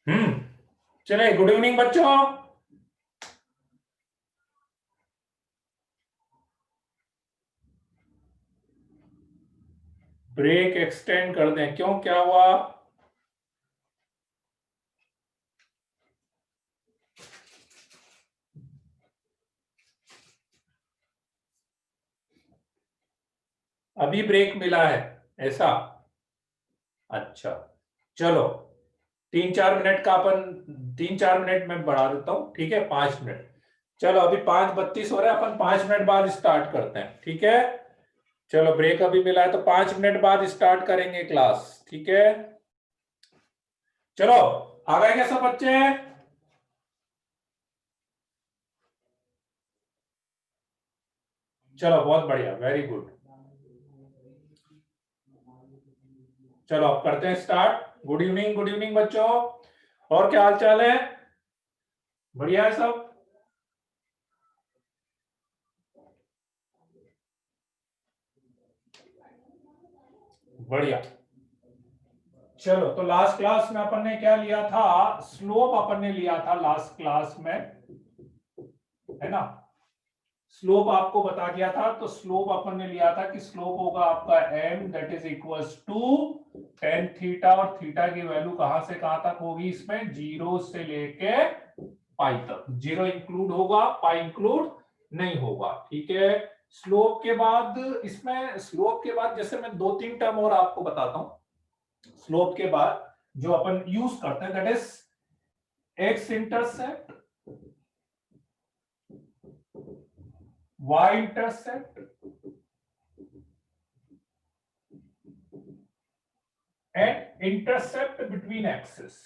हम्म। चले, good evening बच्चों। Break extend कर दें, क्यों, क्या हुआ? अभी ब्रेक मिला है ऐसा? अच्छा, चलो। 3-4 मिनट का अपन 3-4 मिनट में बढ़ा देता हूं, ठीक है? 5 मिनट। चलो, अभी 5:32 हो रहा है, अपन 5 मिनट बाद स्टार्ट करते हैं, ठीक है? चलो, ब्रेक अभी मिला है तो 5 मिनट बाद स्टार्ट करेंगे क्लास, ठीक है? चलो, आ गए क्या सब बच्चे? चलो, बहुत बढ़िया, वेरी गुड। चलो, अब करते हैं स्टार्ट। गुड इवनिंग बच्चों। और क्या हाल चाल है? बढ़िया है सब? बढ़िया। चलो, तो लास्ट क्लास में अपन ने क्या लिया था? स्लोप अपन ने लिया था लास्ट क्लास में, है ना? स्लोप आपको बता दिया था। तो स्लोप अपन ने लिया था कि स्लोप होगा आपका m, that is equals to tan theta. और थीटा की वैल्यू कहां से कहां तक होगी इसमें? 0 से लेके पाई तक। 0 इंक्लूड होगा, पाई इंक्लूड नहीं होगा, ठीक है? स्लोप के बाद, इसमें स्लोप के बाद जैसे मैं 2-3 टर्म और आपको बताता हूं। स्लोप के बाद जो अपन यूज करते हैं, that is x intercept, y intercept and intercept between axis.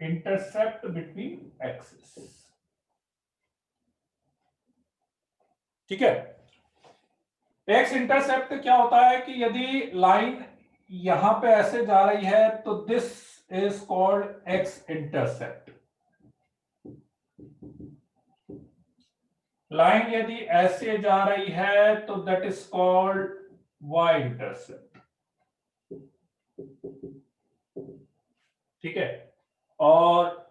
Intercept between axis, ठीक है? एक्स इंटरसेप्ट क्या होता है कि यदि लाइन यहां पे ऐसे जा रही है तो this is called x intercept. Line यदि ऐसे जा रही है तो that is called y intercept, ठीक है? और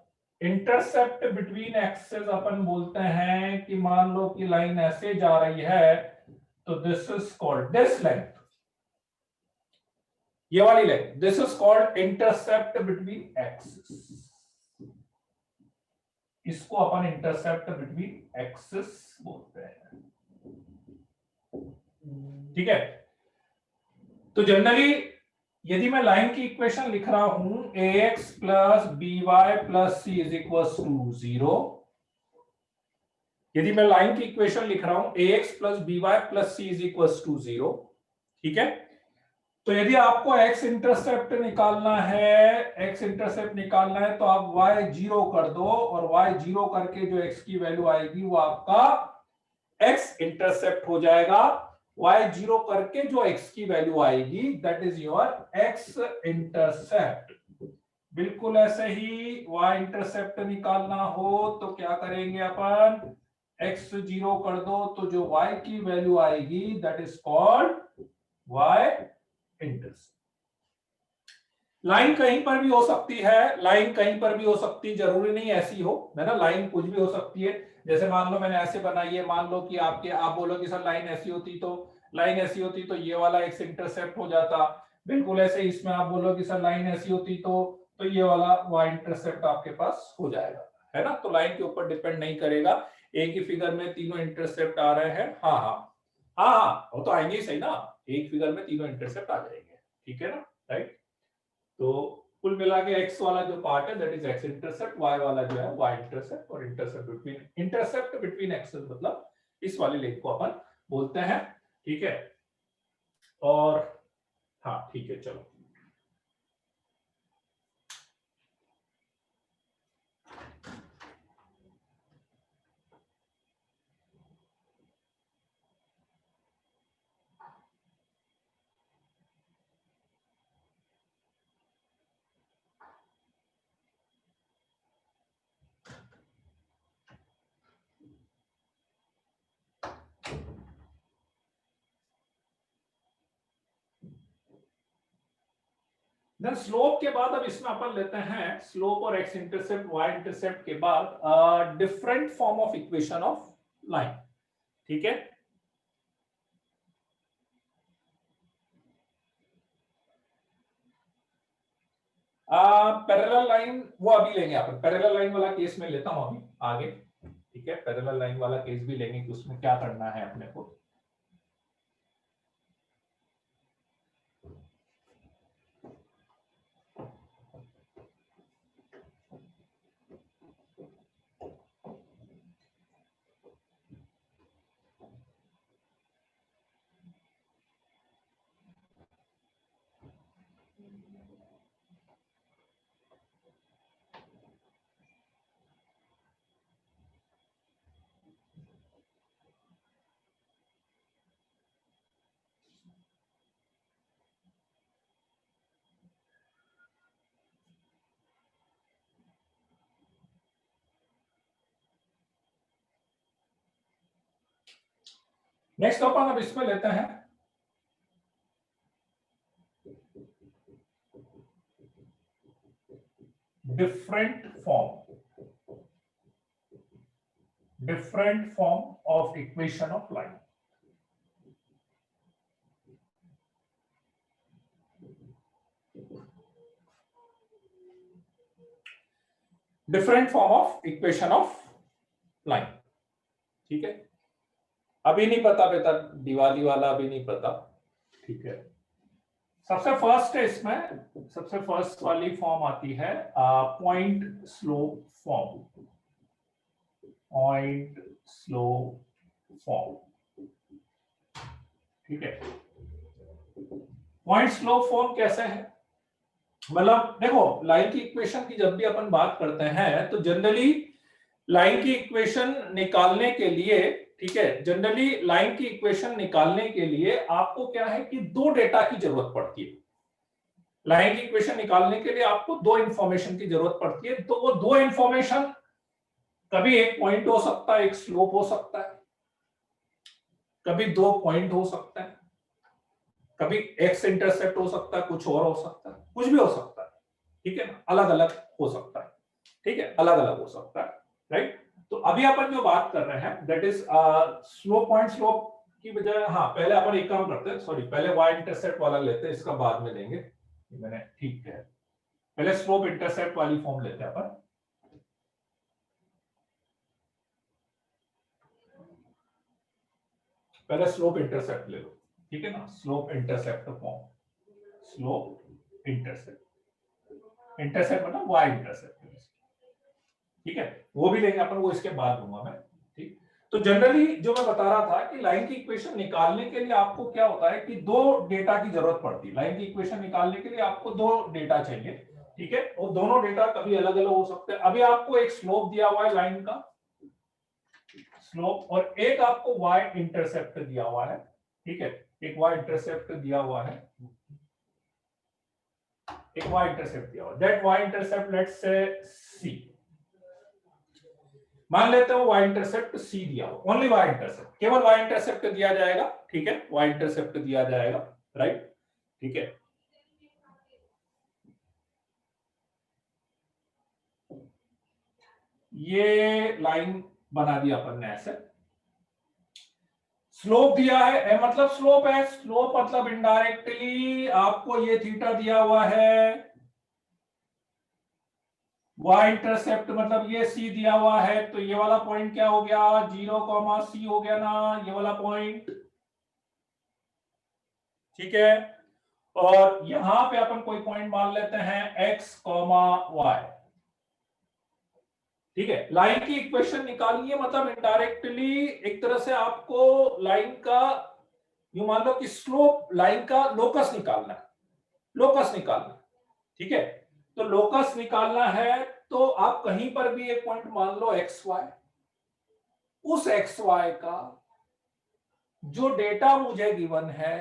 इंटरसेप्ट बिटवीन एक्सेस अपन बोलते हैं कि मान लो कि लाइन ऐसे जा रही है तो this is called, this length, ये वाली length, this is called intercept between axes. इसको अपन इंटरसेप्ट बिटवीन एक्सेस बोलते हैं, ठीक है? तो जनरली यदि मैं लाइन की इक्वेशन लिख रहा हूं a x plus b y plus c is equal to 0, यदि मैं लाइन की इक्वेशन लिख रहा हूं a x plus b y plus c is equal to 0, ठीक है? तो यदि आपको एक्स इंटरसेप्ट निकालना है, एक्स इंटरसेप्ट निकालना है तो आप y 0 कर दो, और y 0 करके जो x की वैल्यू आएगी वो आपका एक्स इंटरसेप्ट हो जाएगा। y 0 करके जो x की वैल्यू आएगी that is your x intercept. बिल्कुल ऐसे ही y इंटरसेप्ट निकालना हो तो क्या करेंगे अपन? x 0 कर दो तो जो y की वैल्यू आएगी that is called y intercept. Line कहीं पर भी हो सकती है, लाइन कहीं पर भी हो सकती है, जरूरी नहीं ऐसी हो, है ना? लाइन कुछ भी हो सकती है। जैसे मान लो मैंने ऐसे बनाई है, मान लो कि आप बोलो कि सर लाइन ऐसी होती तो, लाइन ऐसी होती तो ये वाला एक्स इंटरसेप्ट हो जाता। बिल्कुल ऐसे इसमें आप बोलो कि सर लाइन ऐसी होती तो ये वाला वाई इंटरसेप्ट आपके पास हो जाएगा, है ना? तो लाइन के ऊपर डिपेंड नहीं करेगा। एक ही फिगर में तीनों इंटरसेप्ट आ रहे हैं, हाँ हाँ हाँ हाँ, वो तो आएंगे ही सही ना। एक फिगर में तीनों इंटरसेप्ट आ जाएंगे, ठीक है ना? राइट। तो कुल मिला के x वाला जो पार्ट है that is x intercept, y वाला जो है y इंटरसेप्ट, और इंटरसेप्ट बिटवीन एक्सेस मतलब इस वाली लेग को अपन बोलते हैं, ठीक है? और हाँ, ठीक है, चलो। देन स्लोप के बाद अब इसमें अपन लेते हैं स्लोप और एक्स इंटरसेप्ट वाई इंटरसेप्ट के बाद different form of equation of line. ठीक है, पैरेलल लाइन वो अभी लेंगे अपन, पैरेलल लाइन वाला केस में लेता हूं अभी आगे। ठीक है, पैरेलल लाइन वाला केस भी लेंगे कि उसमें क्या करना है अपने को। नेक्स्ट अपन अब इसमें लेते हैं different form of equation of line. Different form of equation of line. ठीक है, अभी नहीं पता बेटा, दिवाली वाला अभी नहीं पता। ठीक है, सबसे फर्स्ट है इसमें, सबसे फर्स्ट वाली फॉर्म आती है point slope form. Point slope form. ठीक है, पॉइंट स्लोप फॉर्म कैसे है, मतलब देखो लाइन की इक्वेशन की जब भी अपन बात करते हैं तो जनरली लाइन की इक्वेशन निकालने के लिए, ठीक है, जनरली लाइन की इक्वेशन निकालने के लिए आपको क्या है कि दो डेटा की जरूरत पड़ती है। लाइन की इक्वेशन निकालने के लिए आपको दो इंफॉर्मेशन की जरूरत पड़ती है। तो वो दो इंफॉर्मेशन कभी एक पॉइंट हो सकता है, एक स्लोप हो सकता है, कभी दो पॉइंट हो सकता है, कभी एक्स इंटरसेप्ट हो सकता है, कुछ और हो सकता है, कुछ भी हो सकता है। ठीक है ना, अलग अलग हो सकता है। ठीक है, अलग अलग हो सकता है, राइट। तो अभी अपन जो बात कर रहे हैं that is slope. Point slope की बजाय, हाँ पहले अपन एक काम करते हैं, सॉरी पहले वाई इंटरसेप्ट वाला लेते हैं, इसका बाद में लेंगे। मैंने ठीक है, पहले स्लोप इंटरसेप्ट वाली फॉर्म लेते हैं अपन। पहले स्लोप इंटरसेप्ट ले लो, ठीक है ना, slope intercept form. Slope intercept, intercept मतलब वाई इंटरसेप्ट। ठीक है, वो भी लेंगे अपन, वो इसके बाद दूंगा मैं। ठीक, तो जनरली जो मैं बता रहा था कि लाइन की इक्वेशन निकालने के लिए आपको क्या होता है कि दो डेटा की जरूरत पड़ती है। लाइन की इक्वेशन निकालने के लिए आपको दो डेटा चाहिए। ठीक है, और दोनों डेटा कभी अलग अलग हो सकते हैं। अभी आपको एक स्लोप दिया हुआ है लाइन का, स्लोप, और एक आपको वाई इंटरसेप्ट दिया हुआ है। ठीक है, एक वाई इंटरसेप्ट दिया हुआ है, एक वाई इंटरसेप्ट दिया हुआ है। That why intercept let's say सी, मान लेते हो वाई इंटरसेप्ट सी दिया हो, ओनली वाई इंटरसेप्ट, केवल वाई इंटरसेप्ट दिया जाएगा। ठीक है, वाई इंटरसेप्ट दिया जाएगा, राइट। ठीक है, ये लाइन बना दिया अपन ने ऐसे। स्लोप दिया है, मतलब स्लोप है, स्लोप मतलब इनडायरेक्टली आपको ये थीटा दिया हुआ है। वाई इंटरसेप्ट मतलब ये सी दिया हुआ है, तो ये वाला पॉइंट क्या हो गया, 0, सी हो गया ना, ये वाला पॉइंट। ठीक है, और यहां पे अपन कोई पॉइंट मान लेते हैं x, y। ठीक है, लाइन की इक्वेशन निकालनी है, मतलब इनडायरेक्टली एक तरह से आपको लाइन का, यू मान लो कि स्लोप लाइन का लोकस निकालना है, लोकस निकालना। ठीक है, तो लोकस निकालना है तो आप कहीं पर भी एक पॉइंट मान लो एक्स वाई, उस एक्स वाई का जो डेटा मुझे गिवन है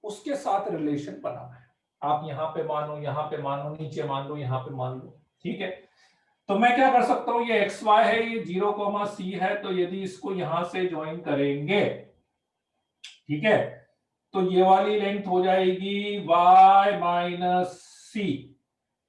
उसके साथ रिलेशन बनाना है। आप यहां पे मानो, यहां पे मानो, नीचे मान लो, यहां पे मान लो। ठीक है, तो मैं क्या कर सकता हूं, ये एक्स वाई है, ये 0, सी है, तो यदि इसको यहां से ज्वाइन करेंगे, ठीक है, तो ये वाली लेंथ हो जाएगी y माइनस सी,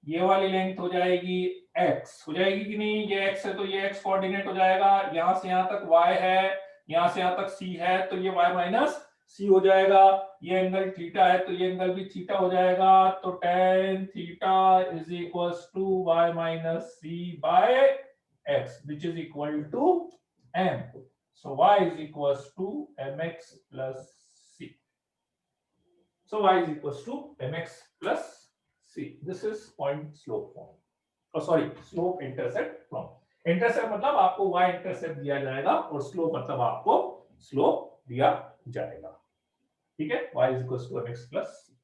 ये वाली लेंथ हो जाएगी x, हो जाएगी कि नहीं, ये x है तो ये x कोऑर्डिनेट हो जाएगा, यहां से यहां तक y है, यहां से यहां तक c है तो ये y माइनस c हो जाएगा, ये एंगल थीटा है तो ये एंगल भी थीटा हो जाएगा, तो tan theta is equals to y minus c by x which is equal to m. So y is equals to mx plus c. So y is equals to mx plus c. This is point slope form. Oh, sorry, slope intercept form. Intercept मतलब आपको y intercept दिया जाएगा और slope मतलब आपको slope दिया जाएगा, ठीक है, y is equals to mx plus c.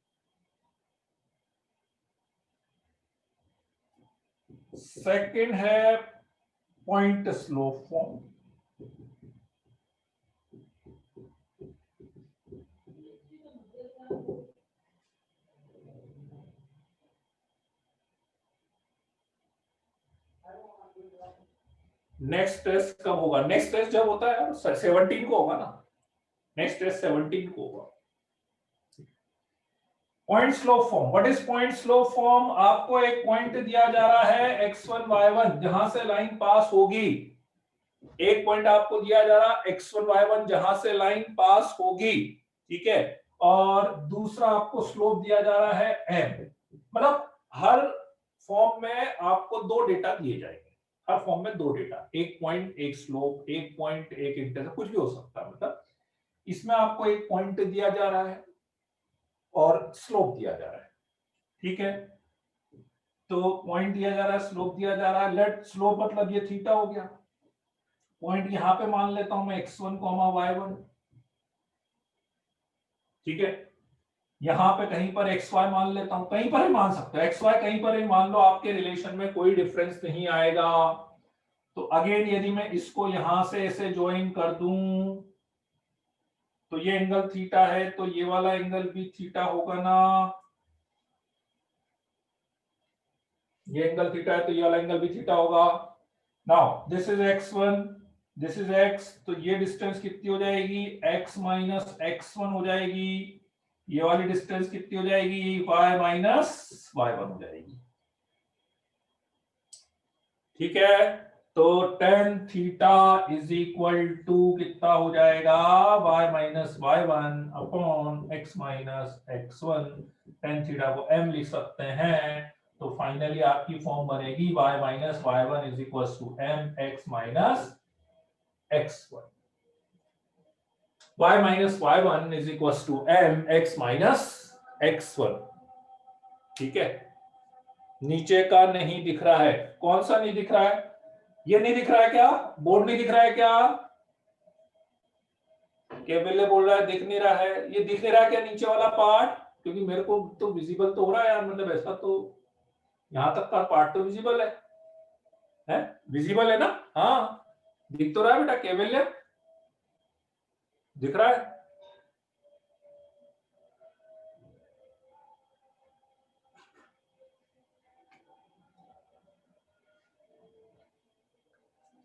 Second है point slope form. Next test कब होगा? नेक्स्ट टेस्ट जब होता है 17 को होगा ना, नेक्स्ट टेस्ट 17 को होगा. Point slope form. What is point slope form? आपको एक पॉइंट दिया जा रहा है x1 y1 जहां से लाइन पास होगी, एक पॉइंट आपको दिया जा रहा है x1 y1 जहां से लाइन पास होगी, ठीक है, और दूसरा आपको स्लोप दिया जा रहा है m. मतलब हर फॉर्म में आपको दो डेटा दिए जाएंगे, हर फॉर्म में दो डेटा, एक पॉइंट एक स्लोप, एक पॉइंट एक इंटरसेप्ट, कुछ भी हो सकता है. मतलब इसमें आपको एक पॉइंट दिया जा रहा है और स्लोप दिया जा रहा है, ठीक है, तो पॉइंट दिया जा रहा है, स्लोप दिया जा रहा है. लेट स्लोप मतलब ये थीटा हो गया, पॉइंट यहां पे मान लेता हूं मैं x1, y1, ठीक है, यहां पे कहीं पर xy मान लेता हूं, कहीं पर ही मान सकते हो xy, कहीं पर ही मान लो, आपके रिलेशन में कोई डिफरेंस नहीं आएगा. तो अगेन यदि मैं इसको यहां से ऐसे ज्वाइन कर दूं तो ये एंगल थीटा है तो ये वाला एंगल भी थीटा होगा ना, ये एंगल थीटा है तो ये वाला एंगल भी थीटा होगा. Now this is x1, this is x, तो ये डिस्टेंस कितनी हो जाएगी, x माइनस x1 हो जाएगी, ये वाली डिस्टेंस कितनी हो जाएगी, y माइनस y1 हो जाएगी, ठीक है. तो tan theta is equal to कितना हो जाएगा, y minus y1 upon x minus x1. tan theta को m लिख सकते हैं, तो फाइनली आपकी फॉर्म बनेगी y minus y1 is equal to m x minus x1. y minus y1 is equal to m x minus x1, ठीक है. नीचे का नहीं दिख रहा है, कौन सा नहीं दिख रहा है, ये नहीं दिख रहा है क्या, बोर्ड नहीं दिख रहा है क्या, केवल बोल रहा है दिख नहीं रहा है, ये दिख नहीं रहा है क्या नीचे वाला पार्ट, क्योंकि मेरे को तो विजिबल तो हो रहा है यार, मतलब ऐसा तो यहां तक का पार्ट तो विजिबल है विजिबल है ना, हाँ दिख तो रहा है बेटा, केवल दिख रहा है.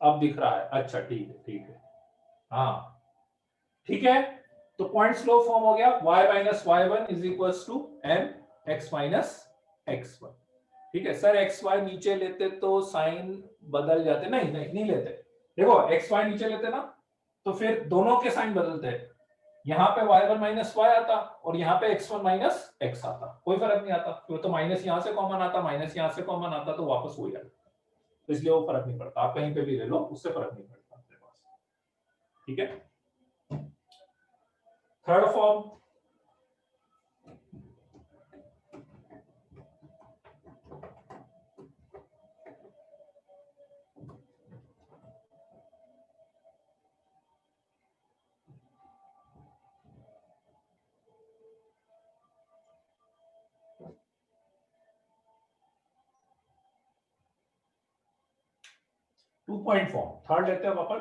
अब दिख रहा है, अच्छा ठीक है ठीक है, हाँ ठीक है. तो पॉइंट स्लोप फॉर्म हो गया y minus y1 is equal to m x minus x1, ठीक है. सर एक्स वाई नीचे लेते तो साइन बदल जाते, नहीं नहीं नहीं लेते, देखो एक्स वाई नीचे लेते ना तो फिर दोनों के साइन बदलते, यहाँ पे y1 माइनस y आता और यहाँ पे x1 माइनस x आता, कोई फर्क नहीं आता, क्यों, तो माइनस यहाँ से कॉमन आता, माइनस यहाँ से कॉमन आता तो वापस वही आता, तो इसलिए वो फर्क नहीं पड़ता, आप कहीं पे भी ले लो उससे फर्क नहीं पड़ता अपने पास, ठीक है. Third form, two point form, third लेते हैं अपन,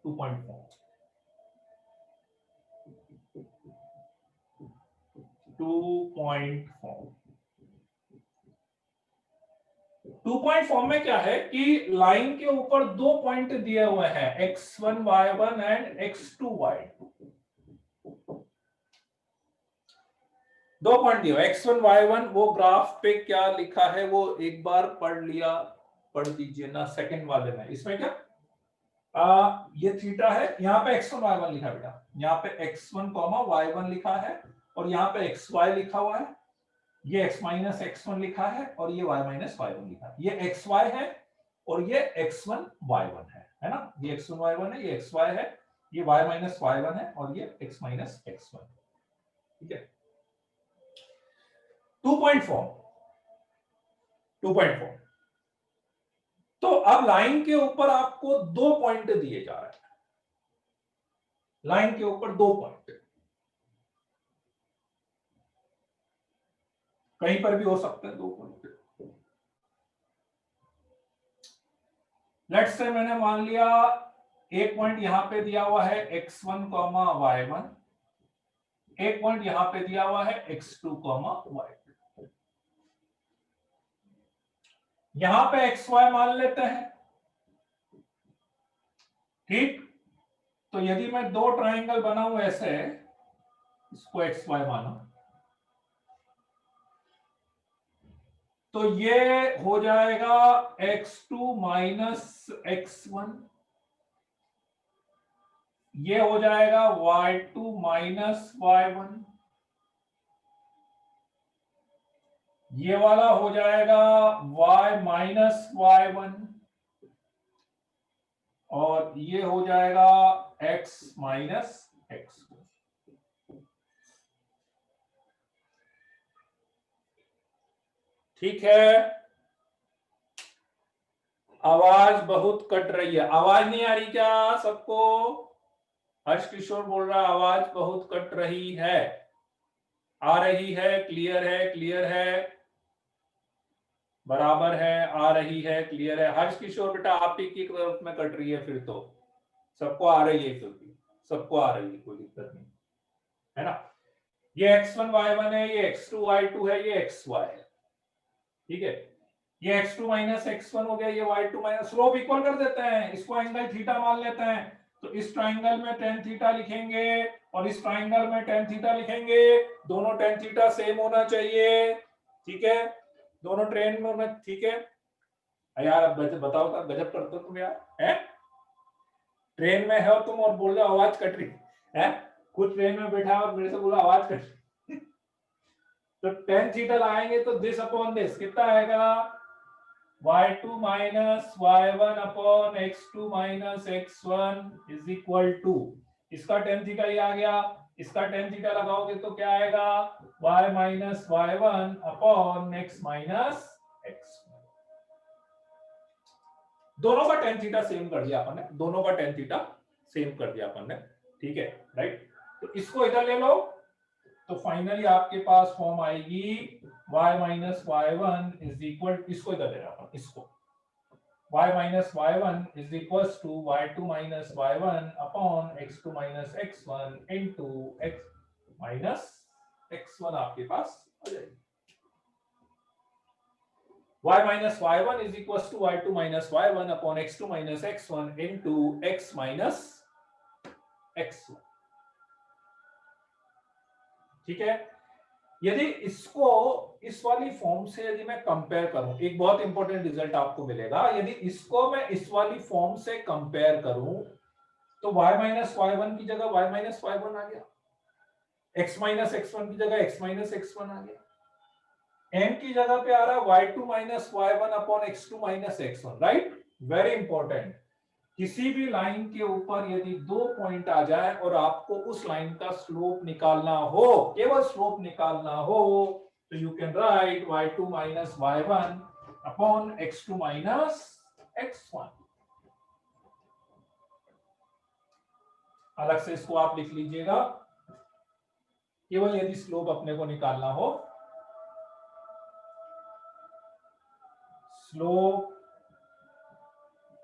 two point form. Two point form, two point form में क्या है कि लाइन के ऊपर दो पॉइंट दिए हुए हैं x1 y1 and x2 y2. दो पॉइंट दिया x1 y1, वो ग्राफ पे क्या लिखा है वो एक बार पढ़ लिया, पढ़ दीजिए ना सेकंड वाले में। इसमें क्या ये थीटा है, यहाँ पे x1 y1 लिखा बेटा, यहाँ पे x1 y1 लिखा है और यहाँ पे xy लिखा हुआ है, ये x माइनस x1 लिखा है और ये y माइनस y1 लिखा है। ये xy है और ये x1 y1 है ना, ये x1 y1 है, ये xy है, ये y माइनस y1 है और ये x माइनस x1। ठीक है, 2.4 तो अब लाइन के ऊपर आपको 2 पॉइंट दिए जा रहे हैं, लाइन के ऊपर 2 पॉइंट, कहीं पर भी हो सकते हैं 2 पॉइंट। लेट्स से मैंने मान लिया एक पॉइंट यहां पे दिया हुआ है x1 y1, एक पॉइंट यहां पे दिया हुआ है x2 y2, यहां पे xy मान लेते हैं। ठीक, तो यदि मैं दो ट्राइंगल बनाऊं ऐसे, इसको xy मानो, तो ये हो जाएगा x2 माइनस x1, ये हो जाएगा y2 माइनस y1, ये वाला हो जाएगा y माइनस y1 और ये हो जाएगा x माइनस x2। ठीक है, आवाज बहुत कट रही है, आवाज नहीं आ रही क्या सबको? हर्ष किशोर बोल रहा है आवाज बहुत कट रही है, आ रही है, क्लियर है, क्लियर है, बराबर है, आ रही है, क्लियर है। हर्ष किशोर बेटा आप ही की तरफ में कट रही है, फिर तो सबको आ रही है, फिर भी सबको आ रही है, कोई दिक्कत नहीं है ना। ये x1 y1 है, ये x2 y2 है, ये xy है। ठीक है, ये x2 माइनस x1 हो गया, ये y2 माइनस, स्लोप इक्वल कर देते हैं, इसको एंगल थीटा मान लेते हैं, तो इस ट्राइंगल में tan थीटा लिखेंगे और इस ट्राइंगल में tan थीटा लिखेंगे, दोनों tan थीटा सेम होना चाहिए। ठीक है, दोनों ट्रेन में होना, ठीक है यार, अब बताओ तो, गजब करते हो तुम यार, है ट्रेन में हो तुम और बोल रहे हो आवाज कट रही है, खुद ट्रेन में बैठा और मेरे से बोला आवाज कट रही तो tan थीटा लगाएंगे तो दिस अपॉन दिस कितना आएगा, y2 minus y1 upon x2 minus x1 is equal to, इसका tan थीटा ये आ गया, इसका tan थीटा लगाओगे तो क्या आएगा, y minus y1 upon x minus x1। दोनों का tan थीटा सेम कर दिया अपन ने, दोनों का tan थीटा सेम कर दिया अपन ने। ठीक है, राइट, तो इसको इधर ले लो, तो फाइनली आपके पास फॉर्म आएगी y minus y1 is equal, इसको इधर ले रहा हूं, इसको y minus y1 is equal to y2 minus y1 upon x2 minus x1 into x minus x1 आपके पास आ जाएगी। y minus y1 is equal to y2 minus y1 upon x2 minus x1 into x minus x1। ठीक है, यदि इसको इस वाली फॉर्म से यदि मैं कंपेयर करूं, एक बहुत इंपॉर्टेंट रिजल्ट आपको मिलेगा, यदि इसको मैं इस वाली फॉर्म से कंपेयर करूं तो y माइनस y1 की जगह y माइनस y1 आ गया, x माइनस x1 की जगह x माइनस x1 आ गया, m की जगह पे आ रहा है y2 minus y1 upon x2 minus x1, right, very important. किसी भी लाइन के ऊपर यदि दो पॉइंट आ जाए और आपको उस लाइन का स्लोप निकालना हो, केवल स्लोप निकालना हो, तो you can write y2 minus y1 upon x2 minus x1। अलग से इसको आप लिख लीजिएगा, केवल यदि स्लोप अपने को निकालना हो, slope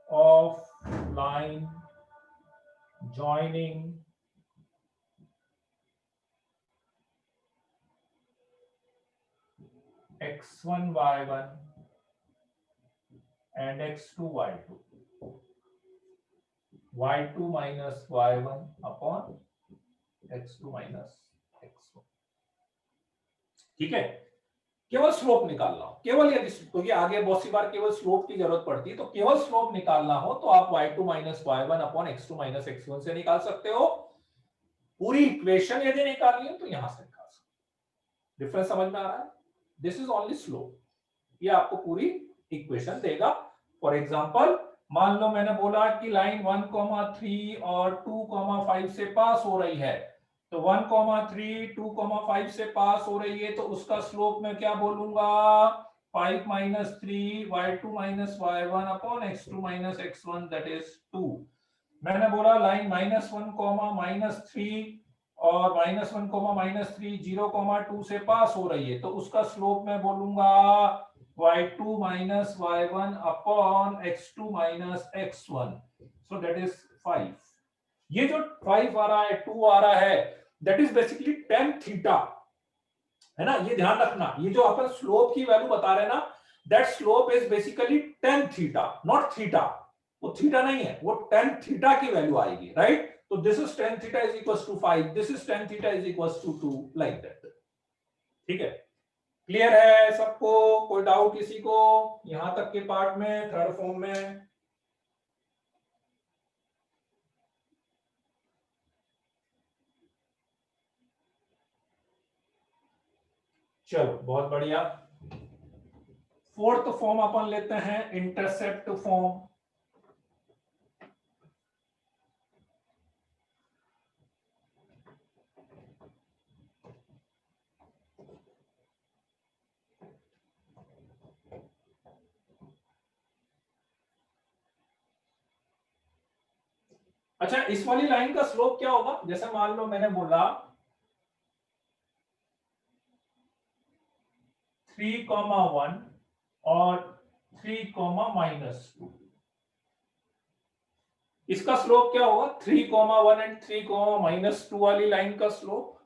of line joining x1 y1 and x2 y2, y2 minus y1 upon x2 minus x1। ठीक है, केवल स्लोप निकालना हो, केवल यदि, क्योंकि आगे बहुत सी बार केवल स्लोप की जरूरत पड़ती है, तो केवल स्लोप निकालना हो तो आप y2 minus y1 upon x2 minus x1 से निकाल सकते हो। पूरी इक्वेशन यदि निकालनी है तो यहां से निकाल सकते हो। डिफरेंस समझ में आ रहा है? दिस इज ओनली स्लोप, ये आपको पूरी इक्वेशन देगा। फॉर एग्जांपल, मान लो मैंने बोला कि लाइन 1,3 और 2,5 से पास हो रही है, तो 1,3 2,5 से पास हो रही है, तो उसका स्लोप मैं क्या बोलूंगा, 5 minus 3 y2 minus y1 upon x2 minus x1 that is 2। मैंने बोला लाइन -1, -3 और -1, -3 0,2 से पास हो रही है, तो उसका स्लोप मैं बोलूंगा y2 minus y1 upon x2 minus x1, so that is 5। ये जो 5 आ रहा है, 2 आ रहा है, that is basically tan theta, है ना, ये ध्यान रखना। ये जो अपन स्लोप की वैल्यू बता रहे हैं ना, that slope is basically tan theta, not theta. वो थीटा नहीं है, वो tan थीटा की वैल्यू आएगी, राइट? तो this is tan theta is equals to 5, this is tan theta is equals to 2, like that. ठीक है, क्लियर है सबको? कोई डाउट किसी को यहां तक के पार्ट में, थर्ड फॉर्म में? चलो बहुत बढ़िया। फोर्थ फॉर्म अपन लेते हैं, इंटरसेप्ट फॉर्म। अच्छा, इस वाली लाइन का स्लोप क्या होगा? जैसे मान लो मैंने बोला 3,1 और 3,-2, इसका स्लोप क्या होगा? 3,1 एंड 3,-2 वाली लाइन का स्लोप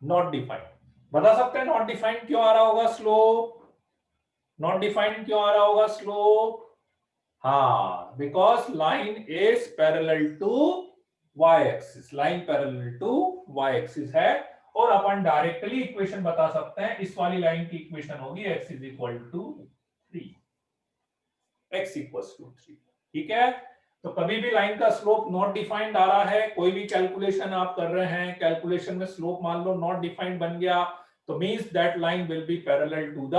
नॉट डिफाइंड। बता सकते हैं नॉट डिफाइंड क्यों आ रहा होगा स्लोप? नॉट डिफाइंड क्यों आ रहा होगा स्लोप? हाँ, because line is parallel to y axis, line parallel to y axis है। और अपन डायरेक्टली इक्वेशन बता सकते हैं, इस वाली लाइन की इक्वेशन होगी x is equal to 3, x equals to 3। ठीक है, तो कभी भी लाइन का स्लोप नॉट डिफाइंड आ रहा है, कोई भी कैलकुलेशन आप कर रहे हैं, कैलकुलेशन में स्लोप मान लो नॉट डिफाइंड बन गया, तो means that line will be parallel to the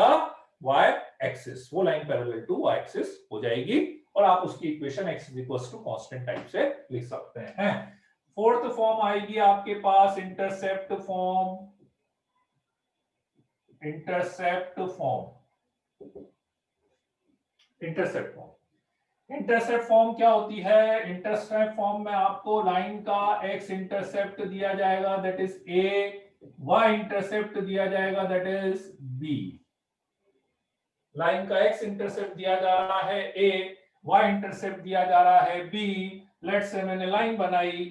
y axis, वो line parallel to y axis हो जाएगी, और आप उसकी equation x is equals to constant type से लिख सकते हैं। फोर्थ फॉर्म आएगी आपके पास intercept form. Intercept form, intercept form, intercept form क्या होती है? इंटरसेप्ट फॉर्म में आपको लाइन का x इंटरसेप्ट दिया जाएगा that is a, y intercept दिया जाएगा दैट इज b। लाइन का x इंटरसेप्ट दिया जा रहा है a, y इंटरसेप्ट दिया जा रहा है b। लेट्स से मैंने लाइन बनाई,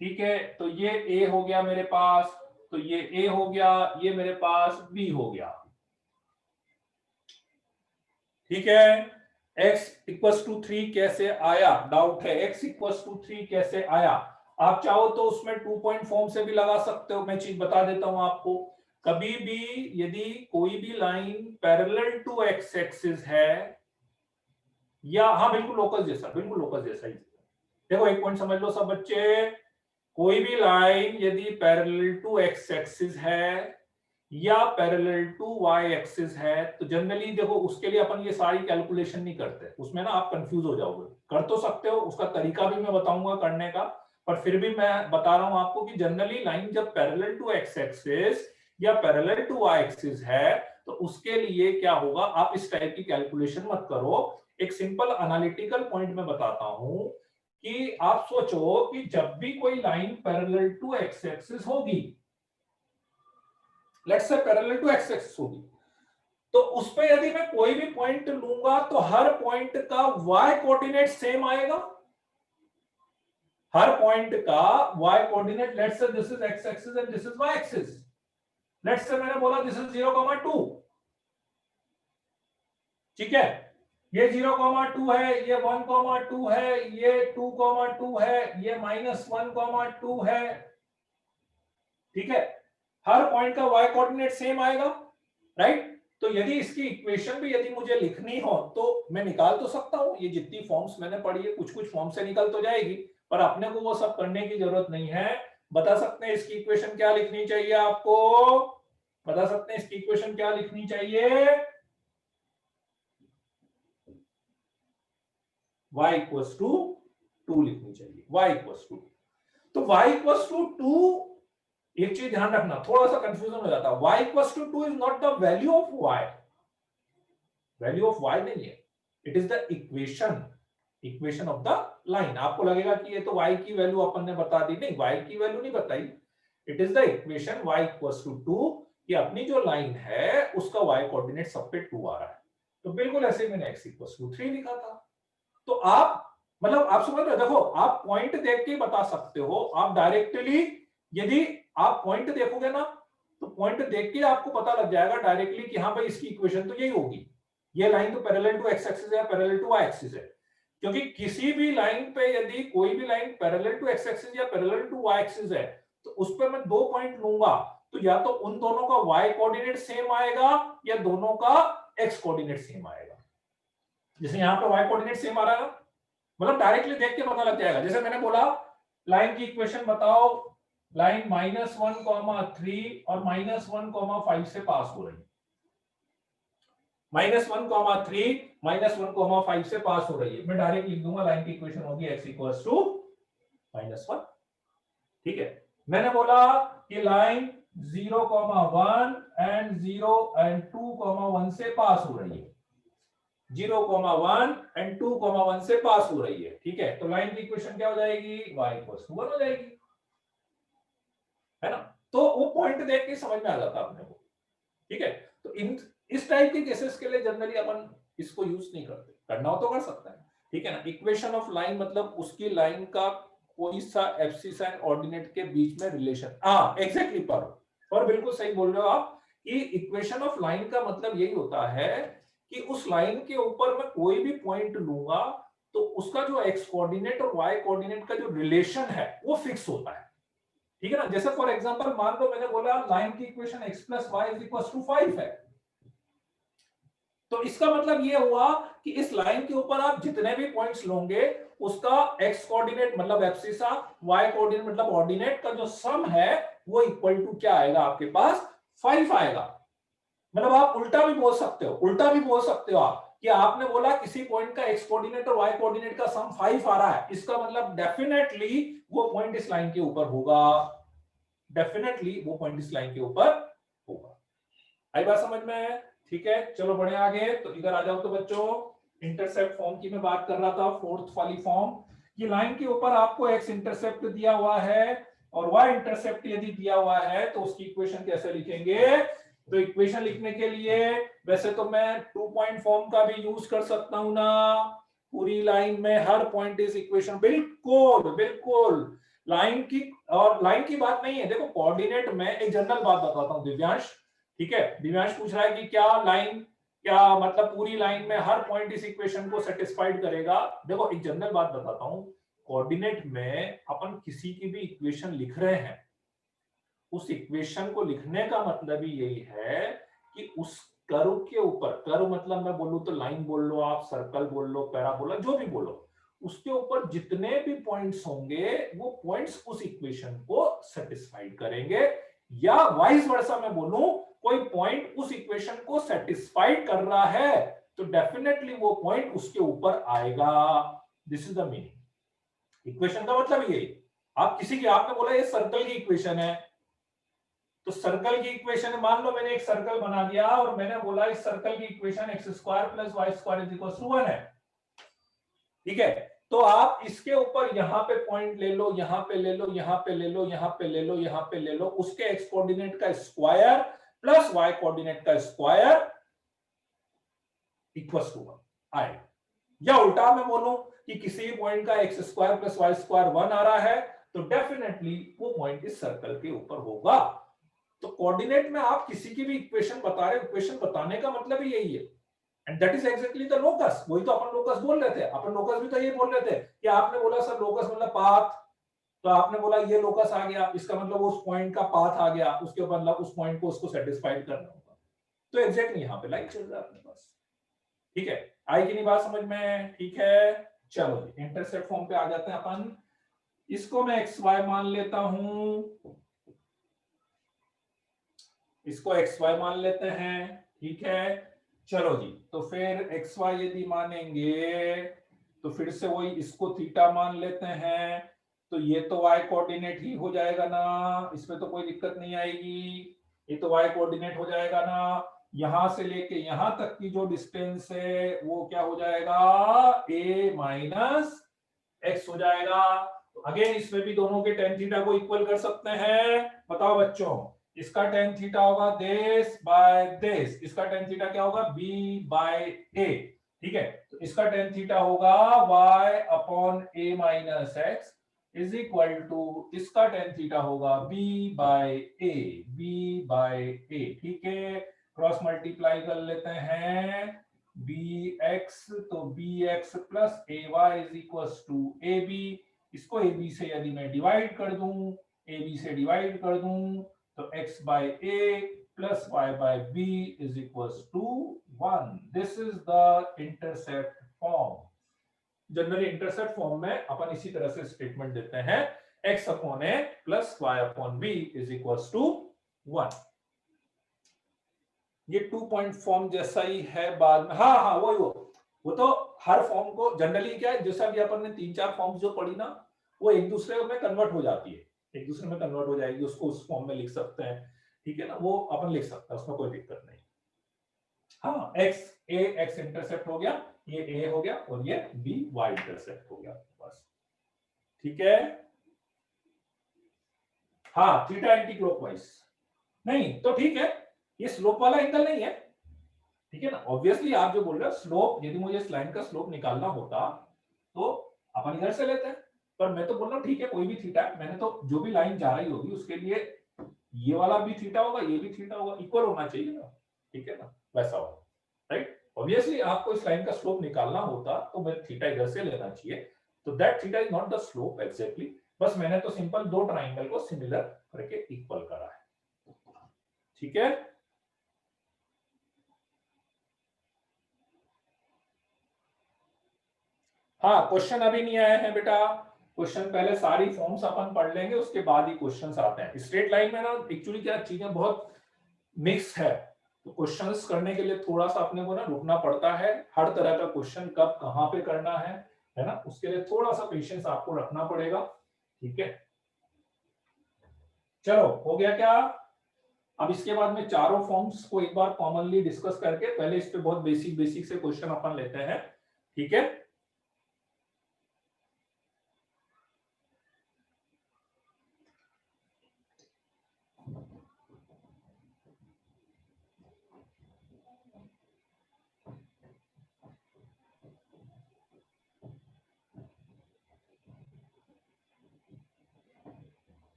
ठीक है, तो ये a हो गया मेरे पास, तो ये a हो गया, ये मेरे पास b हो गया। ठीक है, x इक्वल्स टू 3 कैसे आया? डाउट है, x इक्वल्स टू 3 कैसे आया? आप चाहो तो उसमें 2 पॉइंट फॉर्म से भी लगा सकते हो, मैं चीज बता देता हूं आपको। कभी भी यदि कोई भी line parallel to x axis है, या हाँ बिल्कुल लोकस जैसा, बिल्कुल लोकस जैसा ही। देखो एक पॉइंट समझ लो सब बच्चे, कोई भी लाइन यदि पैरेलल टू x एक्सिस है या पैरेलल टू y एक्सिस है, तो जनरली देखो उसके लिए अपन ये सारी कैलकुलेशन नहीं करते, उसमें ना आप कंफ्यूज हो जाओगे। कर तो सकते हो, उसका तरीका भी मैं बताऊंगा करने का, पर फिर भी मैं बता रहा हूं आपको कि जनरली लाइन जब पैरेलल टू x एक्सिस या पैरेलल टू y एक्सिस है, तो उसके लिए क्या होगा, आप इस टाइप की कैलकुलेशन मत करो। एक सिंपल एनालिटिकल पॉइंट में बताता हूं कि आप सोचो कि जब भी कोई line parallel to x axis होगी, let's say parallel to x axis होगी, तो उस पे यदि मैं कोई भी पॉइंट लूंगा तो हर पॉइंट का y कोऑर्डिनेट सेम आएगा। हर पॉइंट का y coordinate, let's say this is x axis and this is y axis. Let's say मैंने बोला दिस इज 0,2, ठीक है, ये 0,2 है, ये 1,2 है, ये 2,2 है, ये -1,2 है। ठीक है, हर पॉइंट का y कोऑर्डिनेट सेम आएगा, राइट। तो यदि इसकी इक्वेशन भी यदि मुझे लिखनी हो तो मैं निकाल तो सकता हूं, ये जितनी फॉर्म्स मैंने पढ़ी है कुछ कुछ फॉर्म से निकल तो जाएगी, पर अपने को वो सब करने की जरूरत नहीं है। बता सकते हैं इसकी इक्वेशन क्या लिखनी चाहिए आपको, बता सकते हैं इसकी इक्वेशन क्या लिखनी चाहिए, y इक्वल्स टू 2 लिखनी चाहिए, y इक्वल्स टू। तो y इक्वल्स टू 2, एक चीज ध्यान रखना, थोड़ा सा कंफ्यूजन हो जाता है, y equals to 2 is not the value of y, value of y नहीं है, it is the equation, equation of the line. आपको लगेगा कि ये तो y की वैल्यू अपन ने बता दी, नहीं, y की वैल्यू नहीं बताई, it is the equation y equals to 2 कि अपनी जो लाइन है उसका y कोऑर्डिनेट सब पे 2 आ रहा है। तो बिल्कुल ऐसे मैंने x इक्वल्स टू 3 लिखा था। तो आप मतलब आप समझ रहे हो, देखो आप पॉइंट देख के बता सकते हो, आप डायरेक्टली यदि आप पॉइंट देखोगे ना तो पॉइंट देख के आपको पता लग जाएगा डायरेक्टली कि हाँ भाई इसकी इक्वेशन तो यही होगी, ये लाइन तो पैरेलल टू एक्स एक्सिस है, पैरेलल टू वाई एक्सिस है। क्योंकि किसी भी लाइन पे यदि कोई भी line parallel to x axis या पैरेलल टू वाई एक्सिस है तो उस पर मैं 2 पॉइंट लूंगा, तो या तो उन दोनों का वाई कोऑर्डिनेट सेम आएगा या दोनों का एक्स कोऑर्डिनेट सेम आएगा। जैसे यहाँ पे वाई कोऑर्डिनेट सेम आ रहा है, मतलब डायरेक्टली देख के पता लग जाएगा। जैसे मैंने बोला लाइन की इक्वेशन बताओ, लाइन -1,3 और -1,5 से पास हो रही है, -1,3 -1,5 से पास हो रही है, मैं डायरेक्ट लिख दूंगा लाइन की इक्वेशन होगी x इक्वल्स टू -1। ठीक है, मैंने बोला कि लाइन 0,1 एंड 0 एंड 2,1 से पास हो रही है, 0,1 एंड 2,1 से पास हो रही है। ठीक है, तो लाइन की इक्वेशन क्या हो जाएगी, y इक्वल्स टू 1 हो जाएगी, है ना। तो वो पॉइंट देख के समझ में आ जाता अपने को। ठीक है, तो इस टाइप के केसेस के लिए जनरली अपन इसको यूज नहीं करते, करना हो तो कर सकता है। ठीक है ना, इक्वेशन ऑफ लाइन मतलब उसकी लाइन का कोई सा एब्सिस एंड ऑर्डिनेट के बीच में रिलेशन, हाँ एग्जैक्टली पर, और बिल्कुल सही बोल रहे हो आप कि इक्वेशन ऑफ लाइन का मतलब यही होता है कि उस लाइन के ऊपर मैं कोई भी पॉइंट लूंगा तो उसका जो एक्स कोऑर्डिनेट और वाई कोऑर्डिनेट का जो रिलेशन है वो फिक्स होता है। ठीक है ना, जैसे फॉर एग्जांपल मान लो मैंने बोला लाइन की equation x plus y is equal to 5 है, तो इसका मतलब ये हुआ कि इस लाइन के ऊपर आप जितने भी पॉइंट्स लोगे उसका x कोऑर्डिनेट मतलब एब्सिसा, y कोऑर्डिनेट मतलब ऑर्डिनेट का जो सम है वो इक्वल टू क्या आएगा आपके पास, 5 आएगा। मतलब आप उल्टा भी बोल सकते हो, उल्टा भी बोल सकते हो आप कि आपने बोला किसी पॉइंट का x कोऑर्डिनेट और y कोऑर्डिनेट का सम 5 आ रहा है, इसका मतलब डेफिनेटली वो पॉइंट इस लाइन के ऊपर होगा, डेफिनेटली वो पॉइंट इस लाइन के ऊपर होगा। आई बात समझ में है? ठीक है, चलो बढ़े आगे। तो इधर आ जाओ तो बच्चों, इंटरसेप्ट फॉर्म की मैं बात कर रहा था, फोर्थ वाली फॉर्म। ये लाइन के ऊपर आपको एक्स इंटरसेप्ट दिया हुआ है और वाई इंटरसेप्ट यदि दिया हुआ है तो उसकी इक्वेशन कैसे लिखेंगे। तो इक्वेशन लिखने के लिए वैसे तो मैं 2 पॉइंट फॉर्म का भी यूज कर सकता हूं ना, पूरी लाइन में हर पॉइंट इज इक्वेशन, बिल्कुल बिल्कुल लाइन की, और लाइन की बात नहीं है, देखो कोऑर्डिनेट में एक जनरल बात बताता हूं दिव्यांश। ठीक है, दिव्यांश पूछ रहा है कि क्या लाइन, क्या मतलब पूरी लाइन में हर पॉइंट इस इक्वेशन को सेटिस्फाइड करेगा। देखो एक जनरल बात बताता हूं, कोऑर्डिनेट में अपन किसी की भी इक्वेशन लिख रहे हैं, उस इक्वेशन को लिखने का मतलब ही यही है कि उस कर्व के ऊपर, कर्व मतलब मैं बोलूं तो लाइन बोल लो, आप सर्कल बोल लो, पैराबोला, जो भी बोलो, उसके ऊपर जितने भी पॉइंट्स होंगे वो पॉइंट्स उस इक्वेशन को सेटिस्फाइड करेंगे, या वाइस वर्सा मैं बोलूं कोई पॉइंट उस इक्वेशन को सेटिस्फाइड कर रहा है तो डेफिनेटली वो पॉइंट उसके ऊपर आएगा। This is the meaning, equation का मतलब यही। आप किसी की, आपने बोला ये सर्कल की इक्वेशन है, तो सर्कल की इक्वेशन, मान लो मैंने एक सर्कल बना दिया और मैंने बोला इस सर्कल की equation x square plus y square is equal to 1 है। ठीक है, तो आप इसके ऊपर यहां पे पॉइंट ले लो, यहां पे ले लो, यहां पे ले लो, यहां पे ले लो, यहां पे ले लो, उसके एक्स कोऑर्डिनेट का स्क्वायर प्लस वाई कोऑर्डिनेट का स्क्वायर इक्वल टू 1 आएगा। या उल्टा मैं बोलूं कि किसी भी पॉइंट का x square plus y square 1 आ रहा है तो डेफिनेटली वो पॉइंट इस सर्कल के ऊपर होगा। तो कोऑर्डिनेट में आप किसी की भी इक्वेशन बता रहे हो, इक्वेशन बताने का मतलब ही यही है and that is exactly the locus. वही तो अपन लोकस बोल रहे थे, अपन लोकस भी तो ये बोल रहे थे कि आपने बोला सर लोकस मतलब पाथ, तो आपने बोला ये लोकस आ गया, इसका मतलब उस पॉइंट का पाथ आ गया, उसके मतलब उस पॉइंट को उसको सेटिस्फाइड करना होगा। तो एग्जैक्टली यहाँ पे लाइन चल रहा है अपने पास। ठीक है, आई की नहीं बात समझ में? ठीक है, चलो जी इंटरसेप्ट फॉर्म पे आ जाते हैं अपन। इसको मैं एक्स वाई मान लेता हूं, इसको एक्स वाई मान लेते हैं। ठीक है, चलो जी, तो फिर एक्स वाई यदि मानेंगे तो फिर से वही इसको थीटा मान लेते हैं, तो ये तो y कोऑर्डिनेट ही हो जाएगा ना, इसमें तो कोई दिक्कत नहीं आएगी, ये तो y कोऑर्डिनेट हो जाएगा ना। यहां से लेके यहां तक की जो डिस्टेंस है वो क्या हो जाएगा, a माइनस एक्स हो जाएगा। तो अगेन इसमें भी दोनों के टेन थीटा को इक्वल कर सकते हैं। बताओ बच्चों, इसका टेन थीटा होगा दिस बाय दिस, इसका टेन थीटा क्या होगा, b बाय a। ठीक है, तो इसका टेन थीटा होगा y upon a minus x is equal to, इसका टेन थीटा होगा b by a, b by a। ठीक है, क्रॉस मल्टीप्लाई कर लेते हैं, bx तो bx plus ay is equal to ab। इसको ab से यदि मैं डिवाइड कर दूं, ab से डिवाइड कर दूं, तो x by a plus y by b is equal to 1। This is the intercept form. Generally intercept form में अपन इसी तरह से स्टेटमेंट देते हैं, x upon a plus y upon b is equal to 1। ये 2 पॉइंट फॉर्म जैसा ही है बाद में। हाँ हाँ वही वो तो हर फॉर्म को जनरली क्या है, जैसा भी अपन ने 3-4 फॉर्म्स जो पढ़ी ना, वो एक दूसरे में कन्वर्ट हो जाती है, एक दूसरे में कन्वर्ट हो जाएगी, उसको उस फॉर्म में लिख सकते हैं। ठीक है ना, वो अपन लिख सकते हैं, उसमें कोई दिक्कत नहीं। हाँ, एक्स ए एक्स इंटरसेप्ट हो गया, ये ए हो गया, और ये बी वाई इंटरसेप्ट हो गया बस। ठीक है, हाँ थीटा एंटी क्लॉकवाइज नहीं तो ठीक है, ये स्लोप वाला एंगल नहीं है। ठीक है ना, ऑब्वियसली आप जो बोल रहे हो स्लोप, यदि मुझे इस लाइन का स्लोप निकालना होता तो अपन इधर से लेते हैं, पर मैं तो बोल रहा हूँ ठीक है कोई भी थीटा, मैंने तो जो भी लाइन जा रही होगी उसके लिए ये वाला भी थीटा होगा, ये भी थीटा होगा, इक्वल होना चाहिए ना। ठीक है ना, वैसा होगा, राइट। ऑब्वियसली आपको इस लाइन का स्लोप निकालना होता तो मैं थीटा इधर से लेना चाहिए, तो that theta is not the slope exactly, बस मैंने तो सिंपल दो ट्राइंगल को सिमिलर करके इक्वल करा है। ठीक है, हाँ क्वेश्चन अभी नहीं आए हैं बेटा, क्वेश्चन पहले सारी फॉर्म्स अपन पढ़ लेंगे, उसके बाद ही क्वेश्चंस आते हैं। स्ट्रेट लाइन में ना एक्चुअली क्या चीजें बहुत मिक्स है, तो क्वेश्चंस करने के लिए थोड़ा सा अपने को ना रुकना पड़ता है, हर तरह का क्वेश्चन कब कहां पे करना है ना, उसके लिए थोड़ा सा पेशेंस आपको रखना पड़ेगा। ठीक है, चलो हो गया क्या? अब इसके बाद में चारों फॉर्म्स को एक बार कॉमनली डिस्कस करके पहले इस पे बहुत बेसिक बेसिक से क्वेश्चन अपन लेते हैं। ठीक है,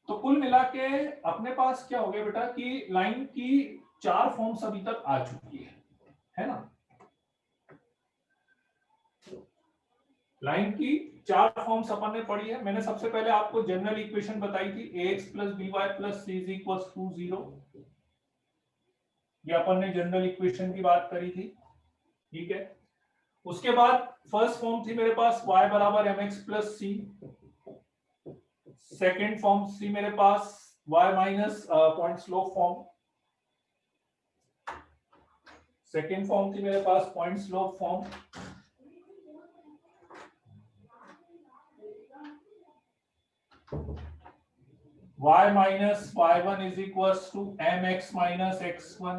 तो कुल मिला के अपने पास क्या हो गया बेटा कि लाइन की चार फॉर्म्स अभी तक आ चुकी है ना, लाइन की चार फॉर्म्स अपन ने पढ़ी है। मैंने सबसे पहले आपको जनरल इक्वेशन बताई थी, ax plus b y plus c is equal to 0, ये अपन ने जनरल इक्वेशन की बात करी थी। ठीक है, उसके बाद फर्स्ट फॉर्म थी मेरे पास y बराबर m x plus c, second form थी मेरे पास y minus point slope form, second form थी मेरे पास point slope form, y minus y1 is equals to mx minus x1,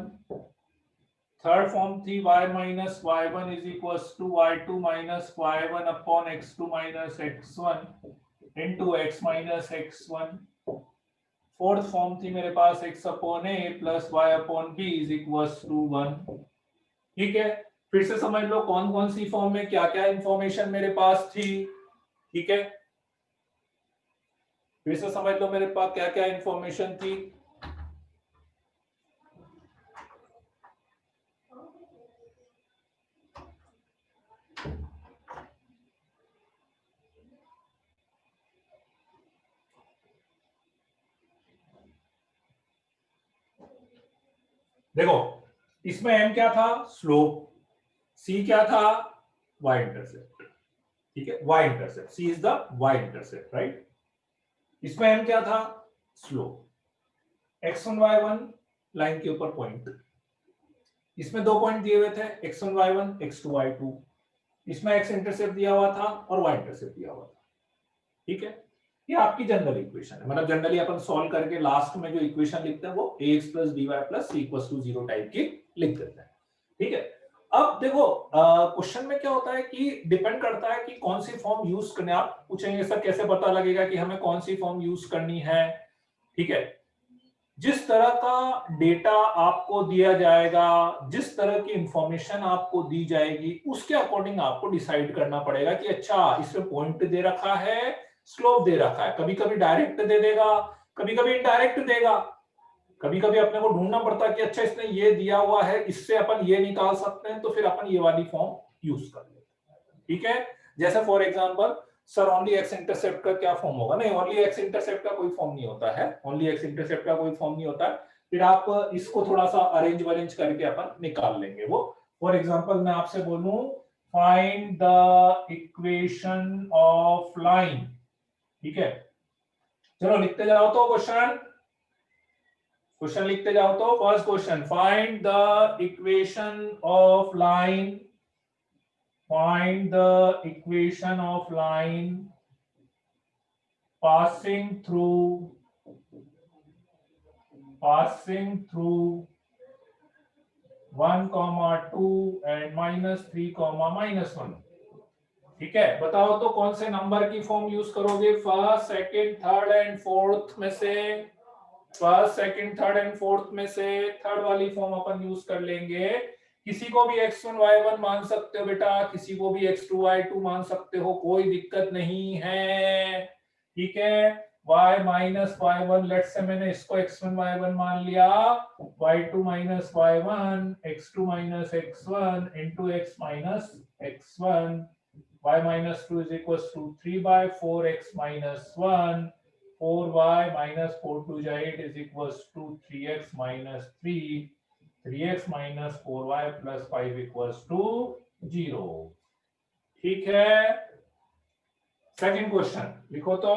third form थी y minus y1 is equals to y2 minus y1 upon x2 minus x1 into x minus x1, fourth form थी मेरे पास x upon a plus y upon b is equals to 1। ठीक है, फिर से समझ लो कौन कौन सी फॉर्म में क्या क्या इंफॉर्मेशन मेरे पास थी। ठीक है, फिर से समझ लो मेरे पास क्या क्या इंफॉर्मेशन थी। देखो इसमें m क्या था, स्लोप, c क्या था, y इंटरसेप्ट, ठीक है, y intercept, c is the y intercept, right. इसमें m क्या था, स्लोप, x1 y1 लाइन के ऊपर पॉइंट, इसमें दो पॉइंट दिए हुए थे x1 y1 x2 y2, इसमें x इंटरसेप्ट दिया हुआ था और y इंटरसेप्ट दिया हुआ था, ठीक है। ये आपकी जनरल इक्वेशन है, मतलब जनरली अपन सॉल्व करके लास्ट में जो इक्वेशन लिखते हैं वो ax + dy + c = 0 टाइप की लिख देते हैं, ठीक है। अब देखो क्वेश्चन में क्या होता है कि डिपेंड करता है कि कौन सी फॉर्म यूज करनी है। आप पूछेंगे सर कैसे पता लगेगा कि हमें कौन सी फॉर्म यूज करनी है, ठीक है। जिस तरह का डेटा आपको दिया जाएगा, जिस तरह की इंफॉर्मेशन आपको दी जाएगी, उसके अकॉर्डिंग आपको डिसाइड करना पड़ेगा कि अच्छा इसमें पॉइंट दे रखा है, स्लोप दे रखा है, कभी कभी डायरेक्ट दे देगा, कभी कभी इनडायरेक्ट देगा, कभी कभी अपने को ढूंढना पड़ता है कि अच्छा इसने ये दिया हुआ है, इससे अपन ये निकाल सकते हैं, तो फिर अपन ये वाली फॉर्म यूज कर लेते हैं, ठीक है। जैसे for example sir only x intercept का क्या फॉर्म होगा, नहीं ओनली एक्स इंटरसेप्ट का कोई फॉर्म नहीं होता है, ओनली एक्स इंटरसेप्ट का कोई फॉर्म नहीं होता है। फिर आप इसको थोड़ा सा अरेंज वरेंज करके अपन निकाल लेंगे वो। फॉर एग्जांपल मैं आपसे बोलूं find the equation of line, ठीक है। चलो लिखते जाओ तो क्वेश्चन, क्वेश्चन लिखते जाओ तो first question, find the equation of line, find the equation of line passing through 1, 2 and -3, -1, ठीक है। बताओ तो कौन से नंबर की फॉर्म यूज करोगे, first second third and fourth में से, first second third and fourth में से थर्ड वाली फॉर्म अपन यूज कर लेंगे। किसी को भी x1 y1 मान सकते हो बेटा, किसी को भी x2 y2 मान सकते हो, कोई दिक्कत नहीं है, ठीक है। y - y1 लेट्स से मैंने इसको x1 y1 मान लिया, y2 - y1 x2 - x1 into x - x1, y - 2 is equals to 3/4x - 1, 4y - 4 to 8 is equals to 3x - 3, 3x - 4y plus 5 equals to 0, ठीक है। सेकंड क्वेश्चन लिखो तो,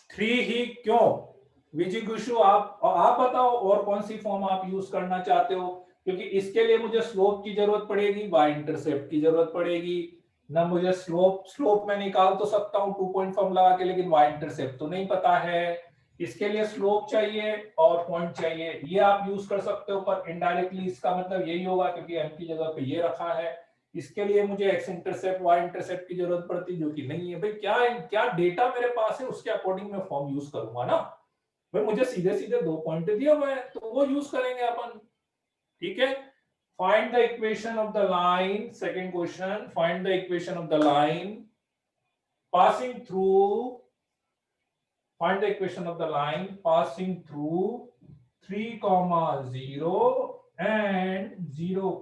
3 ही क्यों, विजिगुशु आप बताओ और कौन सी फॉर्म आप यूज करना चाहते हो, क्योंकि इसके लिए मुझे स्लोप की जरूरत पड़ेगी, वाई इंटरसेप्ट की जरूरत पड़ेगी ना। मुझे स्लोप में निकाल तो सकता हूं 2 पॉइंट फॉर्म लगा के, लेकिन वाई इंटरसेप्ट तो नहीं पता है। इसके लिए स्लोप चाहिए और पॉइंट चाहिए, ये आप यूज कर सकते हो, पर इनडायरेक्टली इसका मतलब यही होगा क्योंकि एम की जगह पे ये रखा है। इसके लिए मुझे एक्स इंटरसेप्ट वाई इंटरसेप्ट की जरूरत पड़ती, जो कि नहीं है भाई। क्या क्या डेटा मेरे पास है उसके अकॉर्डिंग मैं फॉर्म यूज करूंगा ना भाई। मुझे सीधे सीधे 2 पॉइंट दिए हुए हैं तो वो यूज करेंगे अपन, ठीक है। Find the equation of the line, second question, find the equation of the line passing through, find the equation of the line passing through 3, 0 and 0,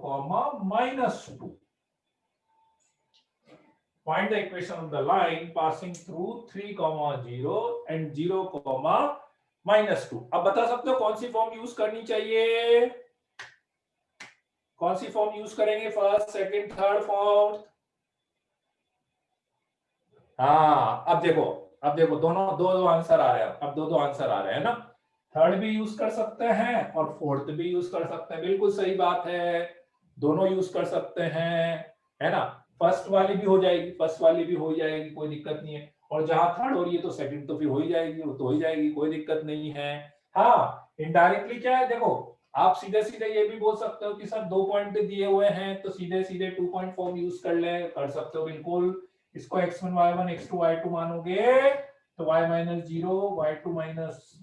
-2. Find the equation of the line passing through 3, 0 and 0, -2. अब बता सकते हो कौन सी form use करनी चाहिए, कौन सी form use करेंगे, first second third fourth. हाँ अब देखो दोनों दो आंसर आ रहे हैं, अब दो आंसर आ रहे हैं ना। थर्ड भी यूज कर सकते हैं और फोर्थ भी यूज कर सकते हैं, बिल्कुल सही बात है, दोनों यूज कर सकते हैं, है ना। फर्स्ट वाली भी हो जाएगी, फर्स्ट वाली भी हो जाएगी, कोई दिक्कत नहीं है। और जहां थर्ड हो रही है तो सेकंड तो फिर हो ही जाएगी, वो तो हो ही जाएगी, कोई दिक्कत नहीं है। हाँ इनडायरेक्टली क्या है, देखो आप सीधे सीधे ये भी बोल सकते हो कि सर 2 पॉइंट दिए हुए हैं तो सीधे सीधे 2 पॉइंट फॉर्म यूज कर सकते हो बिल्कुल। इसको x1 y1 x2 y2 मानोगे तो y - 0 y2 -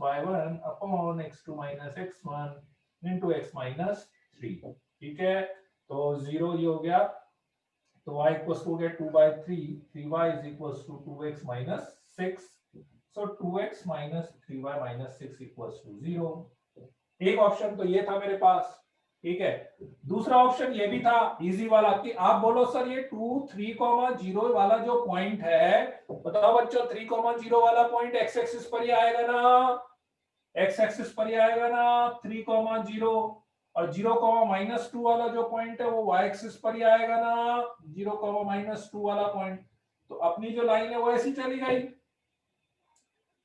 y1 upon x2 - x1 into x - 3, ठीक है। तो 0 ये हो गया, तो y इक्वल्स टू हो गया 2/3, 3y is equals to 2x minus 6, so 2x minus 3y minus 6 equals to 0। एक ऑप्शन तो ये था मेरे पास, ठीक है। दूसरा ऑप्शन ये भी था इजी वाला कि आप बोलो सर ये 2 3,0 वाला जो पॉइंट है, बताओ बच्चों 3,0 वाला पॉइंट एक्स एक्सिस पर ही आएगा ना, एक्स एक्सिस पर ही आएगा ना 3,0, और 0,-2 वाला जो पॉइंट है वो y एक्सिस पर ही आएगा ना 0,-2 वाला पॉइंट। तो अपनी जो लाइन है वो ऐसी चली गई।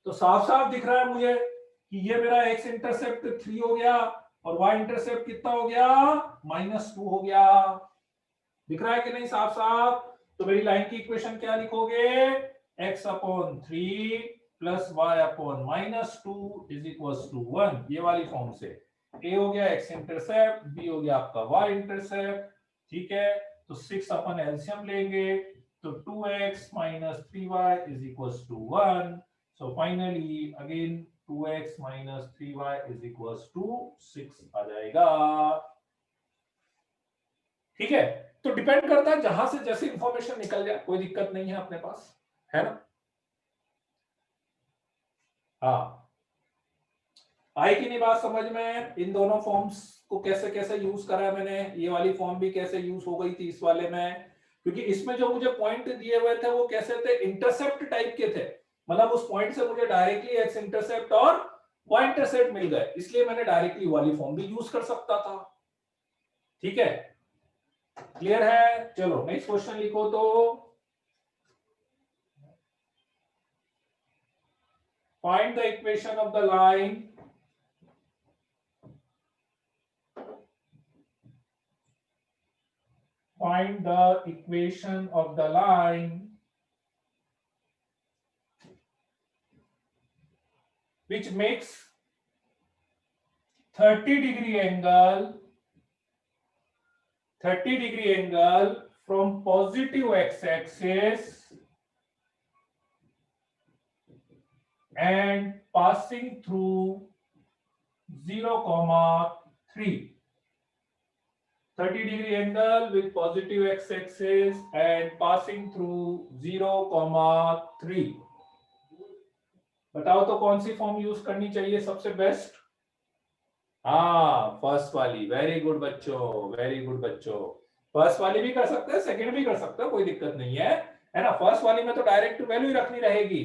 तो साफ साफ दिख रहा है मुझे कि ये मेरा x इंटरसेप्ट 3 हो गया और y इंटरसेप्ट कितना हो गया, -2 हो गया। दिख रहा है कि नहीं साफ साफ? तो मेरी लाइन की इक्वेशन क्या लिखोगे, x/3 plus y/-2 is equals to 1, ये वाली फॉर्म से। a हो गया x इंटरसेप्ट, b हो गया आपका y इंटरसेप्ट, ठीक है। तो 6 अपन एलसीएम लेंगे तो 2x minus 3y is equals to 1. So finally again 2x minus 3y is equals to 6 आ जाएगा, ठीक है। तो डिपेंड करता है जहां से जैसे इंफॉर्मेशन निकल जाए, कोई दिक्कत नहीं है अपने पास, है ना। हाँ, आई कि नहीं बात समझ में? इन दोनों फॉर्म्स को कैसे कैसे यूज करा है मैंने, ये वाली फॉर्म भी कैसे यूज हो गई थी इस वाले में, क्योंकि इसमें जो मुझे पॉइंट दिए हुए थे वो कैसे थे, इंटरसेप्ट टाइप के थे। मतलब उस पॉइंट से मुझे डायरेक्टली एक्स इंटरसेप्ट और वाई इंटरसेप्ट मिल गए, इसलिए मैंने डायरेक्टली वाली फॉर्म भी यूज कर सकता था, ठीक है। क्लियर है? चलो नेक्स्ट क्वेश्चन लिखो तो, find the equation of the line find the equation of the line which makes 30-degree angle from positive x-axis and passing through 0,3. 30-degree angle with positive x-axis and passing through 0,3. बताओ तो कौन सी form use करनी चाहिए सबसे best? हाँ, first वाली। Very good बच्चों, very good बच्चों। फर्स्ट वाली भी कर सकते हैं, सेकंड भी कर सकते हो, कोई दिक्कत नहीं है ना। फर्स्ट वाली में तो डायरेक्ट वैल्यू ही रखनी रहेगी।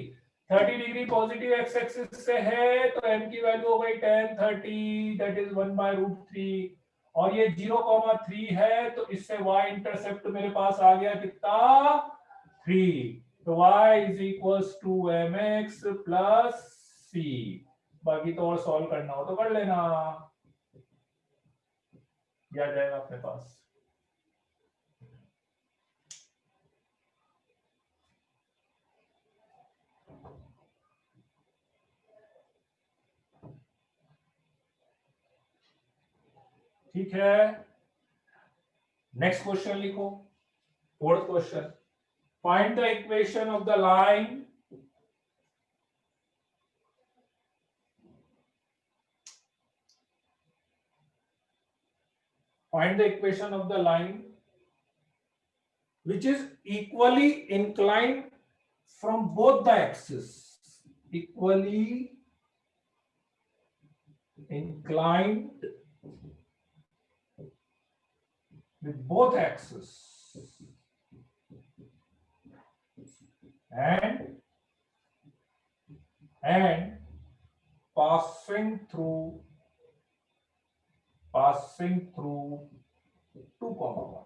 30 डिग्री पॉजिटिव एक्स एक्सिस से है तो m की वैल्यू हो गई tan 30, दैट इज 1/√3, और ये 0,3 है तो इससे y इंटरसेप्ट मेरे पास आ गया कितना, 3। तो y is equals to mx plus c। बाकी तो और सॉल्व करना हो तो कर लेना, ये आ जाएगा अपने पास। ठीक है, नेक्स्ट क्वेश्चन लिखो, fourth question. Find the equation of the line find the equation of the line which is equally inclined from both the axes, equally inclined with both axes and passing through 2,1.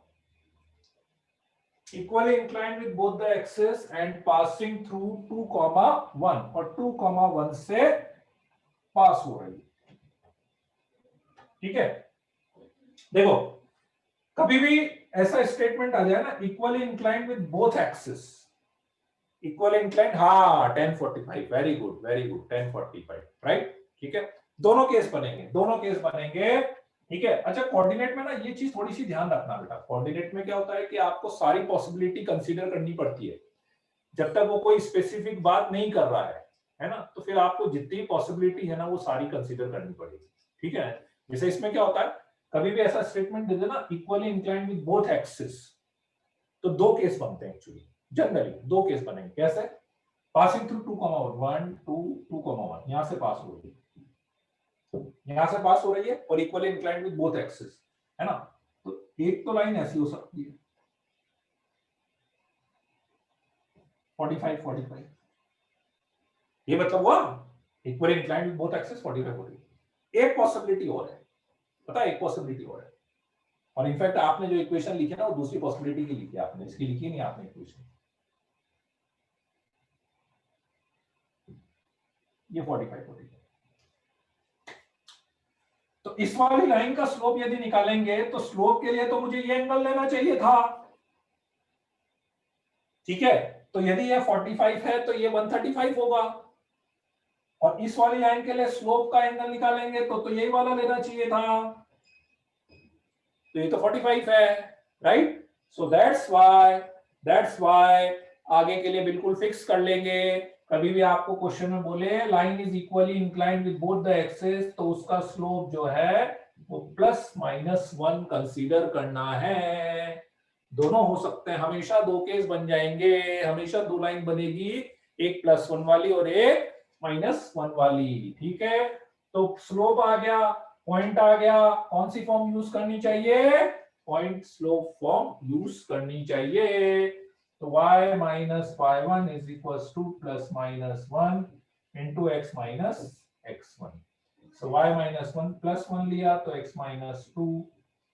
Equally inclined with both the axes and passing through 2,1, और 2,1 से पास हो रही, ठीक है। देखो कभी भी ऐसा स्टेटमेंट आ जाए ना, equally inclined with both axis, equally inclined, हाँ 1045, वेरी गुड 1045, राइट, ठीक है। दोनों केस बनेंगे, ठीक है। अच्छा, कोऑर्डिनेट में ना ये चीज थोड़ी सी ध्यान रखना बेटा, कोऑर्डिनेट में क्या होता है कि आपको सारी पॉसिबिलिटी कंसीडर करनी पड़ती है। जब तक वो कोई स्पेसिफिक बात नहीं कर रहा है ना, तो फिर आपको जितनी पॉसिबिलिटी है ना वो सारी कंसीडर करनी पड़ेगी, ठीक है। जैसे इसमें क्या होता है, कभी भी ऐसा स्टेटमेंट दे देना, equally inclined with both axis, तो दो केस बनते हैं एक्चुअली, जनरली दो केस बनेंगे। कैसे? पासिंग थ्रू 2,1 2 2,1 यहां से पास हो रही है, यहां से पास हो रही है और equally inclined with both axis, है ना। तो एक तो लाइन ऐसी हो सकती है 45 45, ये मतलब हुआ equally inclined with both axis 45 45। एक पॉसिबिलिटी और है, पता है, एक पॉसिबिलिटी और है, और इनफैक्ट आपने जो इक्वेशन लिखी है ना वो दूसरी पॉसिबिलिटी की लिखी है आपने, इसकी लिखी नहीं आपने इक्वेशन। ये 45 45, तो इस वाली लाइन का स्लोप यदि निकालेंगे तो स्लोप के लिए तो मुझे ये एंगल लेना चाहिए था, ठीक है। तो यदि ये 45 है तो ये 135 होगा, और इस वाली लाइन के लिए स्लोप का एंगल निकालेंगे तो यही वाला लेना चाहिए था, तो ये तो 45 है, राइट। सो दैट्स व्हाई आगे के लिए बिल्कुल फिक्स कर लेंगे। कभी भी आपको क्वेश्चन में बोले line is equally inclined with both the axis, तो उसका स्लोप जो है वो +-1 कंसीडर करना है। दोनों हो सकते हैं, हमेशा दो केस बन जाएंगे, हमेशा दो लाइन बनेगी, एक +1 वाली और एक -1 वाली, ठीक है। तो स्लोप आ गया, पॉइंट आ गया, कौन सी फॉर्म यूज करनी चाहिए? पॉइंट स्लोप फॉर्म यूज करनी चाहिए। तो y minus y1 is equals to +-1 into x minus x1। so y minus 1 +1 लिया तो x minus 2,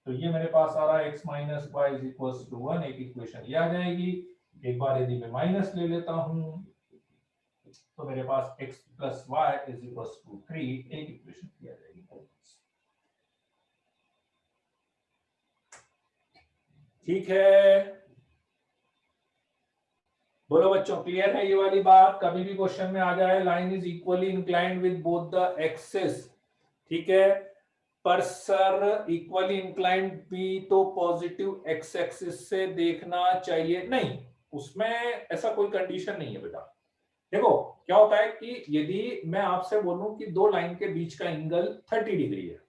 तो ये मेरे पास आ रहा है x minus y is equals to 1, एक इक्वेशन ये आ जाएगी। एक बार यदि मैं माइनस ले लेता हूं तो मेरे पास x plus y is equals to 3, एक इक्वेशन की आ जाएगी। ठीक है, बोलो बच्चों, क्लियर है ये वाली बात? कभी भी क्वेश्चन में आ जाए line is equally inclined with both the axis, ठीक है, पर सर इक्वली इंक्लाइंड भी तो पॉजिटिव एक्स एक्सिस से देखना चाहिए, नहीं, उसमें ऐसा कोई कंडीशन नहीं है बेटा। देखो क्या होता है कि यदि मैं आपसे बोलूं कि दो लाइन के बीच का एंगल 30 डिग्री है,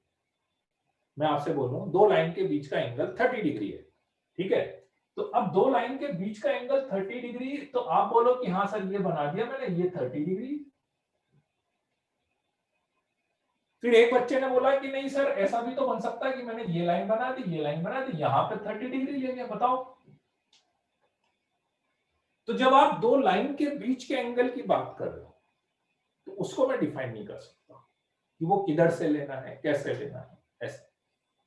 मैं आपसे बोलूं दो लाइन के बीच का एंगल 30 डिग्री है, ठीक है, तो अब दो लाइन के बीच का एंगल 30 डिग्री, तो आप बोलो कि हाँ सर ये बना दिया मैंने, ये 30 डिग्री। फिर एक बच्चे ने बोला कि नहीं सर ऐसा भी तो बन सकता है कि मैंने ये लाइन बना दी, ये लाइन बना दी, यहां पे 30 डिग्री ले गया, बताओ। तो जब आप दो लाइन के बीच के एंगल की बात कर रहे हो तो उसको मैं डिफाइन नहीं कर सकता कि वो किधर से लेना है, कैसे लेना है, ऐसे।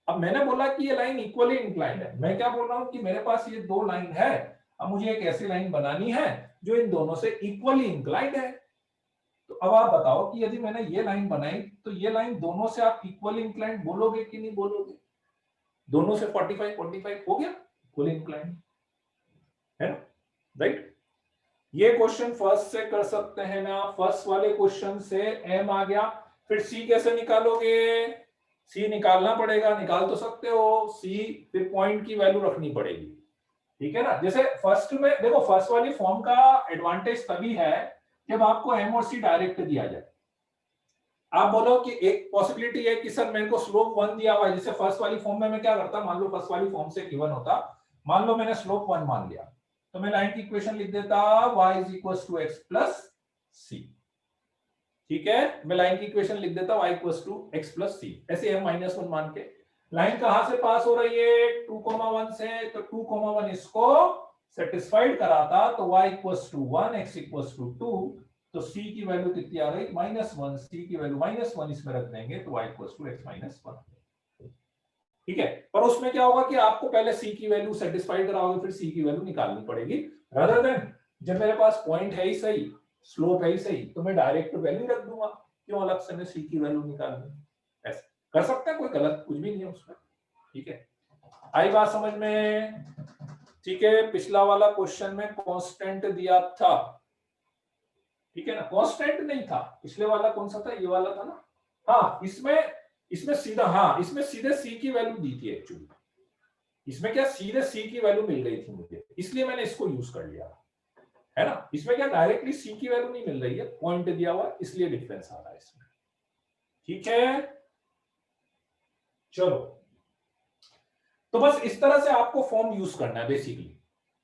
अब मैंने बोला कि ये लाइन इक्वली इंक्लाइंड है, मैं क्या बोल रहा हूं कि मेरे पास ये दो लाइन है, अब मुझे एक ऐसी लाइन बनानी है जो इन दोनों से इक्वली इंक्लाइंड है। तो अब आप बताओ कि यदि मैंने ये लाइन बनाई तो ये लाइन दोनों से आप इक्वली इंक्लाइंड बोलोगे कि नहीं बोलोगे? दोनों से 45 45 हो गया इक्वली इंक्लाइंड, है ना, राइट। ये क्वेश्चन फर्स्ट से कर सकते हैं ना, फर्स्ट वाले क्वेश्चन से एम आ गया, फिर सी कैसे निकालोगे? सी निकालना पड़ेगा, निकाल तो सकते हो सी, फिर पॉइंट की वैल्यू रखनी पड़ेगी, ठीक है ना। जैसे फर्स्ट में देखो, फर्स्ट वाली फॉर्म का एडवांटेज तभी है जब आपको एम और सी डायरेक्ट दिया जाए। आप बोलो कि एक पॉसिबिलिटी है कि सर मेरे को स्लोप 1 दिया हुआ है, जैसे फर्स्ट वाली फॉर्म में मैं क्या करता, मान लो फर्स्ट वाली फॉर्म से गिवन होता, मान लो मैंने स्लोप 1 मान लिया, तो मैं लाइन की इक्वेशन लिख देता y is equals to x plus c, ठीक है, मैं लाइन की इक्वेशन लिख देता y equals to x plus c, ऐसे m-1 मान के। लाइन कहां से पास हो रही है? 2,1 से, तो 2,1 इसको सेटिस्फाइड कराता, तो y equals to 1, x equals to 2, तो c की वैल्यू कितनी आ रही? -1, c की वैल्यू -1 इसमें रख देंगे तो y equals to x minus 1, ठीक है। पर उसमें क्या होगा कि आपको पहले c की वैल्यू सेटिस्फाइड कराओगे, फिर c की वैल्यू निकालनी पड़ेगी, रादर देन जब मेरे पास पॉइंट है ही सही, स्लोप है ही सही, तो मैं डायरेक्ट वैल्यू रख दूंगा, क्यों अलग से मैं c की वैल्यू निकालूं? ऐसे कर सकते हैं, कोई गलत कुछ भी नहीं है उसमें, ठीक है। आई बात समझ में? ठीक है, पिछला वाला क्वेश्चन में कांस्टेंट दिया था, ठीक है ना, कांस्टेंट नहीं था, पिछले वाला कौन सा था, ये वाला था ना, हाँ, इसमें सीधा, हाँ इसमें सीधे सी की वैल्यू दी थी एक्चुअली, इसमें क्या सीधे सी की वैल्यू मिल गई थी मुझे, इसलिए मैंने इसको यूज कर लिया, है ना। इसमें क्या डायरेक्टली सी की वैल्यू नहीं मिल रही है, पॉइंट दिया हुआ, इसलिए डिफरेंस आ रहा है इसमें, ठीक है। चलो, तो बस इस तरह से आपको फॉर्म यूज करना है बेसिकली,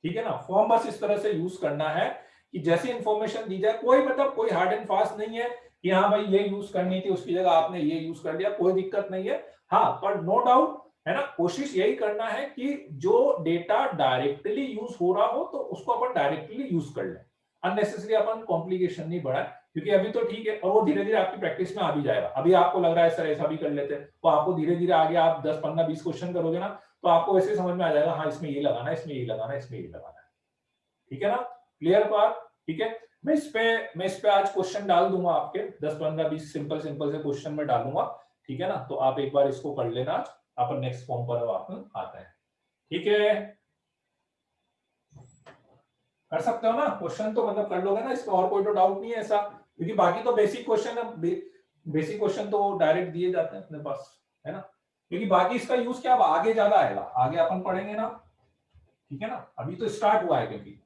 ठीक है ना। फॉर्म बस इस तरह से यूज करना है कि जैसी इंफॉर्मेशन दी जाए, कोई मतलब कोई हार्ड एंड फास्ट नहीं है कि हाँ भाई ये यूज करनी थी उसकी जगह आपने ये यूज कर लिया, कोई दिक्कत नहीं है। हाँ, पर नो डाउट है ना, कोशिश यही करना है कि जो डेटा डायरेक्टली यूज हो रहा हो तो उसको अपन डायरेक्टली यूज कर लें, अननेसेसरी अपन कॉम्प्लिकेशन नहीं बढ़ाए, क्योंकि अभी तो ठीक है और वो धीरे धीरे आपकी प्रैक्टिस में आ भी जाएगा। अभी आपको लग रहा है सर ऐसा भी कर लेते, तो आपको धीरे धीरे आगे आप 10 15 20 क्वेश्चन करोगे ना, तो आपको ऐसे समझ में आ जाएगा, हाँ इसमें ये लगाना है, इसमें ये लगाना है, इसमें ये लगाना है। ठीक है ना, क्लियर बात। ठीक है, मैं इस पे आज क्वेश्चन डाल दूंगा आपके 10 15 20 सिंपल सिंपल से क्वेश्चन में डालूंगा। ठीक है ना, तो आप एक बार इसको कर लेना, अपन नेक्स्ट फॉर्म पर वापस आते हैं। ठीक है, कर सकते हो ना क्वेश्चन, तो मतलब कर लोगे ना इसमें, और कोई तो डाउट नहीं है ऐसा, क्योंकि बाकी तो बेसिक क्वेश्चन है, बेसिक क्वेश्चन तो डायरेक्ट दिए जाते हैं अपने पास, है ना। क्योंकि बाकी इसका यूज क्या आगे ज्यादा आएगा, आगे अपन पढ़ेंगे ना। ठीक है ना, अभी तो स्टार्ट हुआ है क्योंकि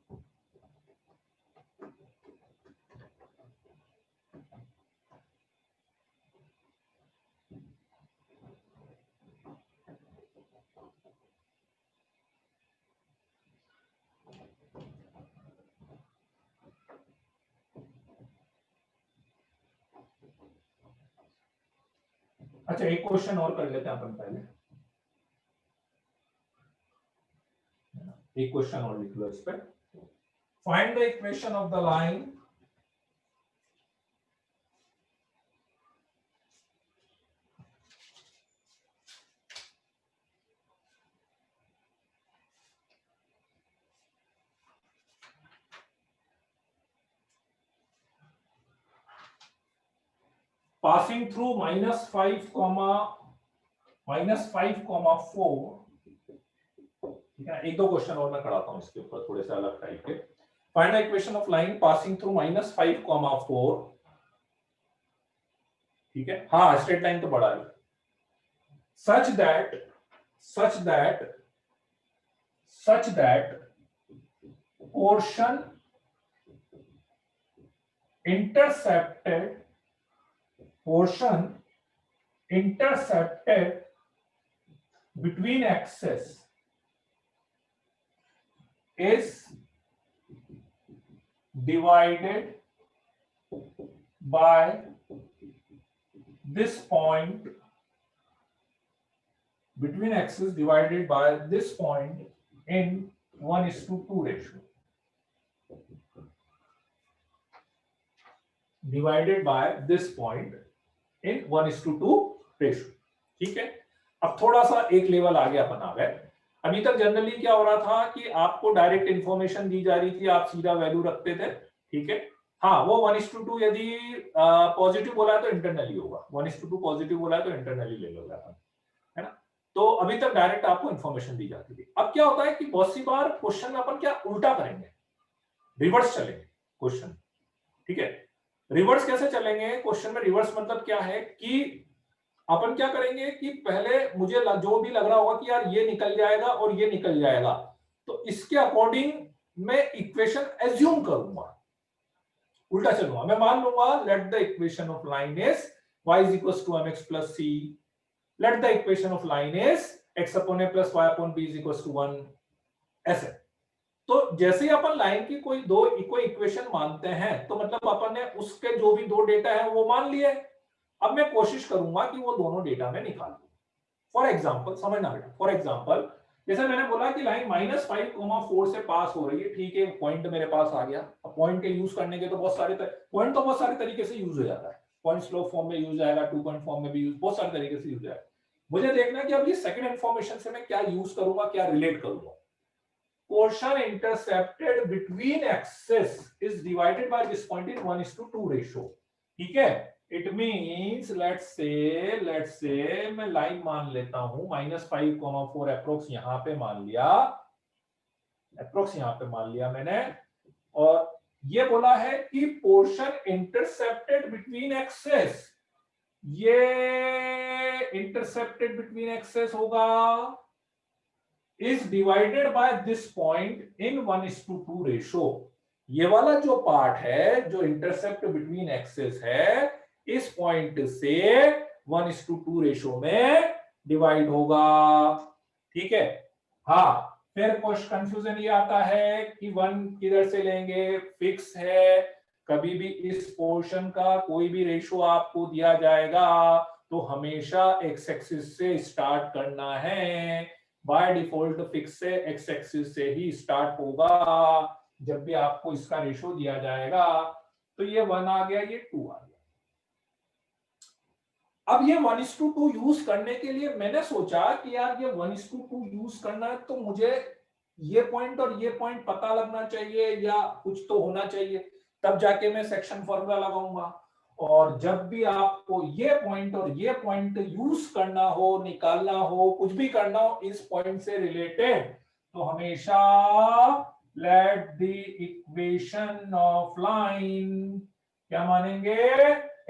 अच्छा एक क्वेश्चन और कर लेते हैं अपन पहले, एक क्वेश्चन और लिख लो इस पे। Find the equation of the line passing through -5, ठीक है। एक दो क्वेश्चन और मैं कराता हूं इसके ऊपर थोड़े से अलग टाइप के। Find the equation of line passing through -5, 4, ठीक है। हाँ स्ट्रेट लाइन तो बड़ा है। Such that portion intercepted between axes is divided by this point, between axes divided by this point in 1:2 ratio, divided by this point in 1:2 ratio. ठीक है, अब थोड़ा सा एक लेवल आगे अपन आ गए। अभी तक जनरली क्या हो रहा था कि आपको डायरेक्ट इंफॉर्मेशन दी जा रही थी, आप सीधा वैल्यू रखते थे। ठीक है, हाँ वो 1:2 यदि पॉजिटिव बोला है तो इंटरनली होगा, 1:2 पॉजिटिव बोला है तो इंटरनली ले लोगे अपन, है ना। तो अभी तक डायरेक्ट आपको इंफॉर्मेशन दी जाती थी। अब क्या होता है कि बहुत सी बार क्वेश्चन में अपन क्या उल्टा करेंगे, रिवर्स चलेंगे क्वेश्चन। ठीक है, रिवर्स कैसे चलेंगे क्वेश्चन में, रिवर्स मतलब क्या है कि अपन क्या करेंगे कि पहले मुझे जो भी लग रहा होगा कि यार ये निकल जाएगा और ये निकल जाएगा, तो इसके अकॉर्डिंग मैं इक्वेशन एज्यूम करूंगा, उल्टा चलूंगा। मैं मान लूंगा late the equation of line is y is equals to mx plus c, let the equation of line is x upon a plus y upon b is equals to 1, ऐसे। तो जैसे ही अपन line की कोई इक्वेशन मानते हैं तो मतलब अपन ने उसके जो भी दो डेटा है वो मान लिए। अब मैं कोशिश करूंगा कि वो दोनों डेटा में निकाल दूं। फॉर एग्जांपल समझना बेटा, फॉर एग्जांपल जैसे मैंने बोला कि लाइन -5, 4 से पास हो रही है, ठीक है, पॉइंट मेरे पास आ गया। अब पॉइंट के यूज करने के तो बहुत सारे पॉइंट तो बहुत सारे तरीके से यूज हो जाता है, पॉइंट स्लोप फॉर्म में यूज आएगा, 2 पॉइंट फॉर्म में भी यूज, बहुत सारे तरीके से यूज आएगा। मुझे देखना है कि अब ये सेकंड इंफॉर्मेशन से मैं क्या यूज करूंगा, क्या रिलेट करूंगा। Portion intercepted between axes is divided by this point in 1:2 ratio, ठीक है। It means let's say मैं लाइन मान लेता हूं -5, 4 अप्रोक्स यहां पे मान लिया, अप्रोक्स यहां पे मान लिया मैंने, और ये बोला है कि पोर्शन इंटरसेप्टेड बिटवीन एक्सेस, ये इंटरसेप्टेड बिटवीन एक्सेस होगा is divided by this point in 1:2 ratio। ये वाला जो पार्ट है जो इंटरसेप्ट बिटवीन एक्सेस है, इस पॉइंट से 1:2 रेशो में डिवाइड होगा। ठीक है, हाँ फिर कुछ कंफ्यूजन ये आता है कि वन किधर से लेंगे, फिक्स है, कभी भी इस पोर्शन का कोई भी रेशो आपको दिया जाएगा तो हमेशा एक्स एक्सिस से स्टार्ट करना है, बाय डिफॉल्ट फिक्स से एक्स एक्सिस से ही स्टार्ट होगा जब भी आपको इसका रेशो दिया जाएगा। तो ये 1 आ गया, ये 2 आ गया। अब ये 1:2 यूज करने के लिए मैंने सोचा कि यार ये 1:2 यूज करना है तो मुझे ये पॉइंट और ये पॉइंट पता लगना चाहिए या कुछ तो होना चाहिए, तब जाके मैं सेक्शन फॉर्मूला लगाऊंगा। और जब भी आपको ये पॉइंट और ये पॉइंट यूज करना हो, निकालना हो, कुछ भी करना हो इस पॉइंट से रिलेटेड, तो हमेशा let the equation of line क्या मानेंगे,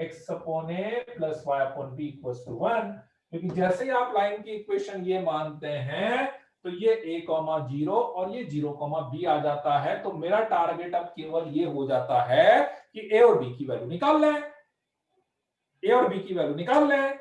x upon a plus y upon b equals to 1। क्योंकि जैसे ही आप लाइन की इक्वेशन ये मानते हैं तो ये a,0 और ये 0,b आ जाता है। तो मेरा टारगेट अब केवल ये हो जाता है कि a और b की वैल्यू निकाल लें, a और b की वैल्यू निकाल लें।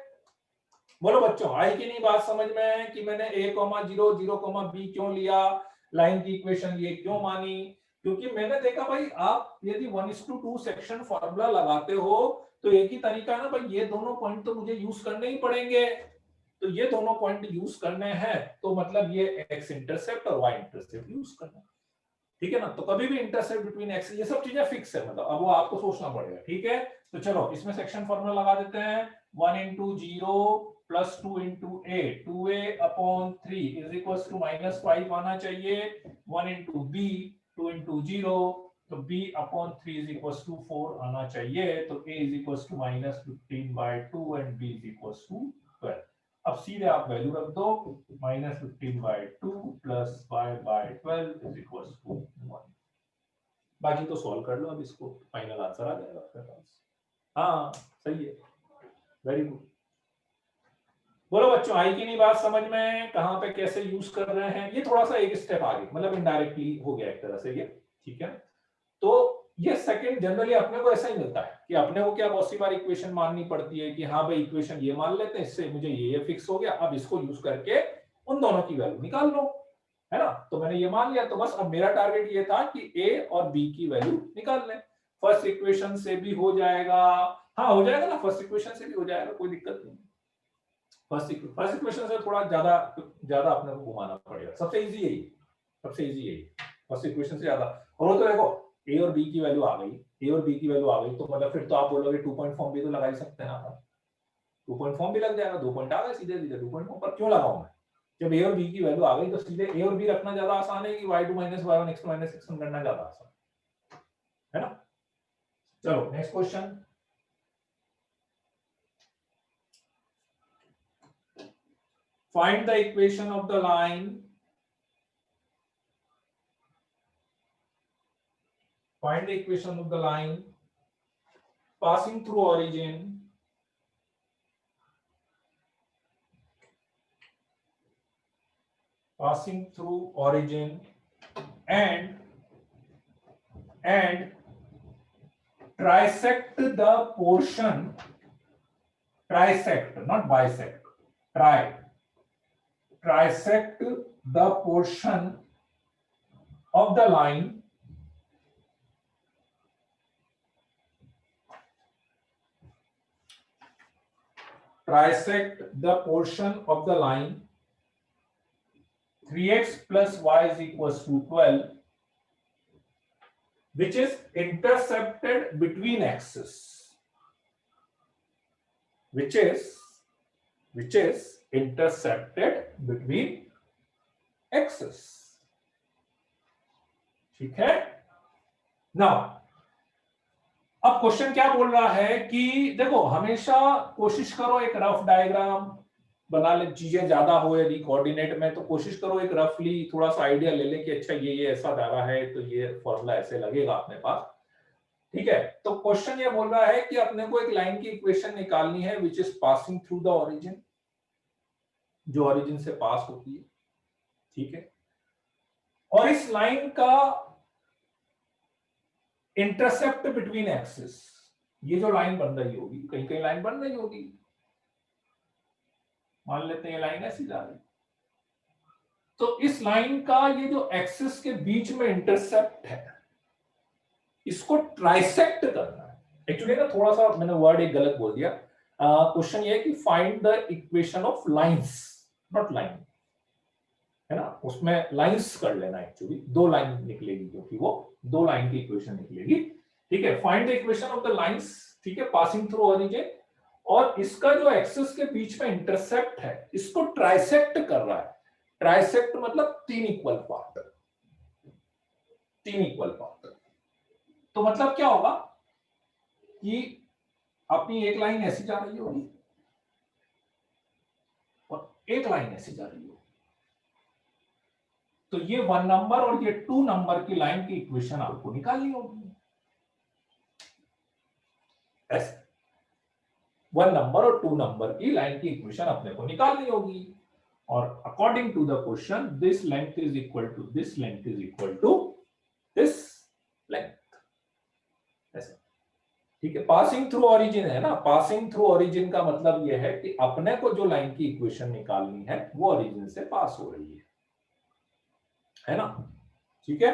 बोलो बच्चों, आई कि नहीं बात समझ में कि मैंने a,0 0,b क्यों लिया, लाइन की इक्वेशन ये क्यों मानी? क्योंकि मैंने देखा भाई आप यदि 1:2 सेक्शन फॉर्मूला लगाते हो तो एक ही तरीका है ना भाई, ये दोनों पॉइंट तो मुझे यूज करने ही पड़ेंगे। तो ये दोनों पॉइंट यूज करने हैं तो मतलब ये एक्स इंटरसेप्ट और वाई इंटरसेप्ट यूज करना, ठीक है ना। तो कभी भी इंटरसेप्ट बिटवीन एक्स, ये सब चीजें फिक्स है, मतलब अब वो आपको सोचना पड़ेगा, ठीक है। तो चलो इसमें सेक्शन फॉर्मूला लगा देते हैं, 1 into 0 plus 2 into a, 2a upon 3 is equal to -5 आना चाहिए, 1 into b 2 into 0 तो b upon 3 is equal to 4 आना चाहिए। तो a is equal to -15/2 and b is equal to 12। अब सीधे आप वैल्यू रख दो, -15/2 plus y/12 is equal to 1। बाकी तो सॉल्व कर लो, अब इसको फाइनल आंसर आ जाएगा आपके पास। हाँ सही है, वेरी गुड। बोलो बच्चों, आई कि नहीं बात समझ में, कहां पे कैसे यूज कर रहे हैं? ये थोड़ा सा एक स्टेप आगे, मतलब इनडायरेक्टली हो गया एक तरह से ये, ठीक है। तो ये सेकंड जनरली अपने को ऐसा ही मिलता है कि अपने को क्या बहुत सी बार इक्वेशन माननी पड़ती है कि हाँ भाई इक्वेशन ये मान लेते हैं, इससे मुझे ये फिक्स हो गया, अब इसको यूज करके उन दोनों की वैल्यू निकाल लो, है ना। तो मैंने ये मान लिया, तो बस अब मेरा टारगेट ये था कि ए और बी की वैल्यू निकाल लें। फर्स्ट इक्वेशन से भी हो जाएगा, हाँ हो जाएगा ना, फर्स्ट इक्वेशन से भी हो जाएगा, कोई दिक्कत नहीं। फर्स्ट इक्वेशन से थोड़ा ज्यादा ज्यादा अपने को घुमाना पड़ेगा, सबसे इजी यही, सबसे इजी यही फर्स्ट इक्वेशन से ज्यादा। और वो तो देखो ए और बी की वैल्यू आ गई, ए और बी की वैल्यू आ गई तो मतलब फिर तो आप बोलोगे 2 पॉइंट फॉर्म भी तो लगा ही सकते हैं ना, 2 पॉइंट फॉर्म भी लग जाएगा, 2 पॉइंट आ गए सीधे सीधे 2 पॉइंट फॉर्म पर क्यों लगाऊं मैं? जब ए और बी की वैल्यू आ गई तो सीधे ए और बी रखना ज्यादा आसान है कि y2 - y1 x2 - x1 करना ज्यादा आसान है ना। चलो next question, find the equation of the line, find the equation of the line passing through origin and trisect the portion, trisect not bisect, trisect the portion of the line trisect the portion of the line 3x plus y is equals to 12 which is intercepted between axes, which is intercepted between axes, ठीक है ना। अब question क्या बोल रहा है कि देखो हमेशा कोशिश करो एक रफ डायग्राम बना ले, चीजें ज्यादा हो यदि कोऑर्डिनेट में तो कोशिश करो एक रफली थोड़ा सा आइडिया ले ले कि अच्छा ये ऐसा दायरा है तो ये फॉर्मूला ऐसे लगेगा अपने पास, ठीक है। तो क्वेश्चन ये बोल रहा है कि अपने को एक लाइन की इक्वेशन निकालनी है which is passing through the origin, जो ओरिजिन से पास होती है, ठीक है। और इस लाइन का इंटरसेप्ट बिटवीन एक्सिस, ये जो लाइन बन रही होगी, कहीं कहीं लाइन बन रही होगी, मान लेते हैं लाइन ऐसी जा रही, तो इस लाइन का ये जो एक्सिस के बीच में इंटरसेप्ट है, इसको ट्राइसेक्ट करना है। एक्चुअली ना थोड़ा सा मैंने वर्ड एक गलत बोल दिया। क्वेश्चन ये है कि find the equation of lines, not line, है ना, उसमें लाइंस कर लेना। एक्चुअली दो लाइन निकलेगी, क्योंकि वो दो लाइन की इक्वेशन निकलेगी। ठीक है, find the equation of the lines, ठीक है, पासिंग थ्रू ओरिजिन, और इसका जो एक्सिस के बीच में इंटरसेप्ट है इसको ट्राइसेक्ट कर रहा है। ट्राइसेक्ट मतलब तीन इक्वल पार्ट, तीन इक्वल पार्ट। तो मतलब क्या होगा कि अपनी एक लाइन ऐसी जा रही होगी और एक लाइन ऐसी जा रही होगी, तो ये 1 नंबर और ये 2 नंबर की लाइन की इक्वेशन आपको निकालनी होगी। ऐसे 1 नंबर और 2 नंबर की लाइन की इक्वेशन अपने को निकालनी होगी, और according to the question this length is equal to this length is equal to this length, ऐसा। ठीक है, पासिंग थ्रू ओरिजिन है ना, पासिंग थ्रू ओरिजिन का मतलब यह है कि अपने को जो लाइन की इक्वेशन निकालनी है वो ओरिजिन से पास हो रही है ना। ठीक है,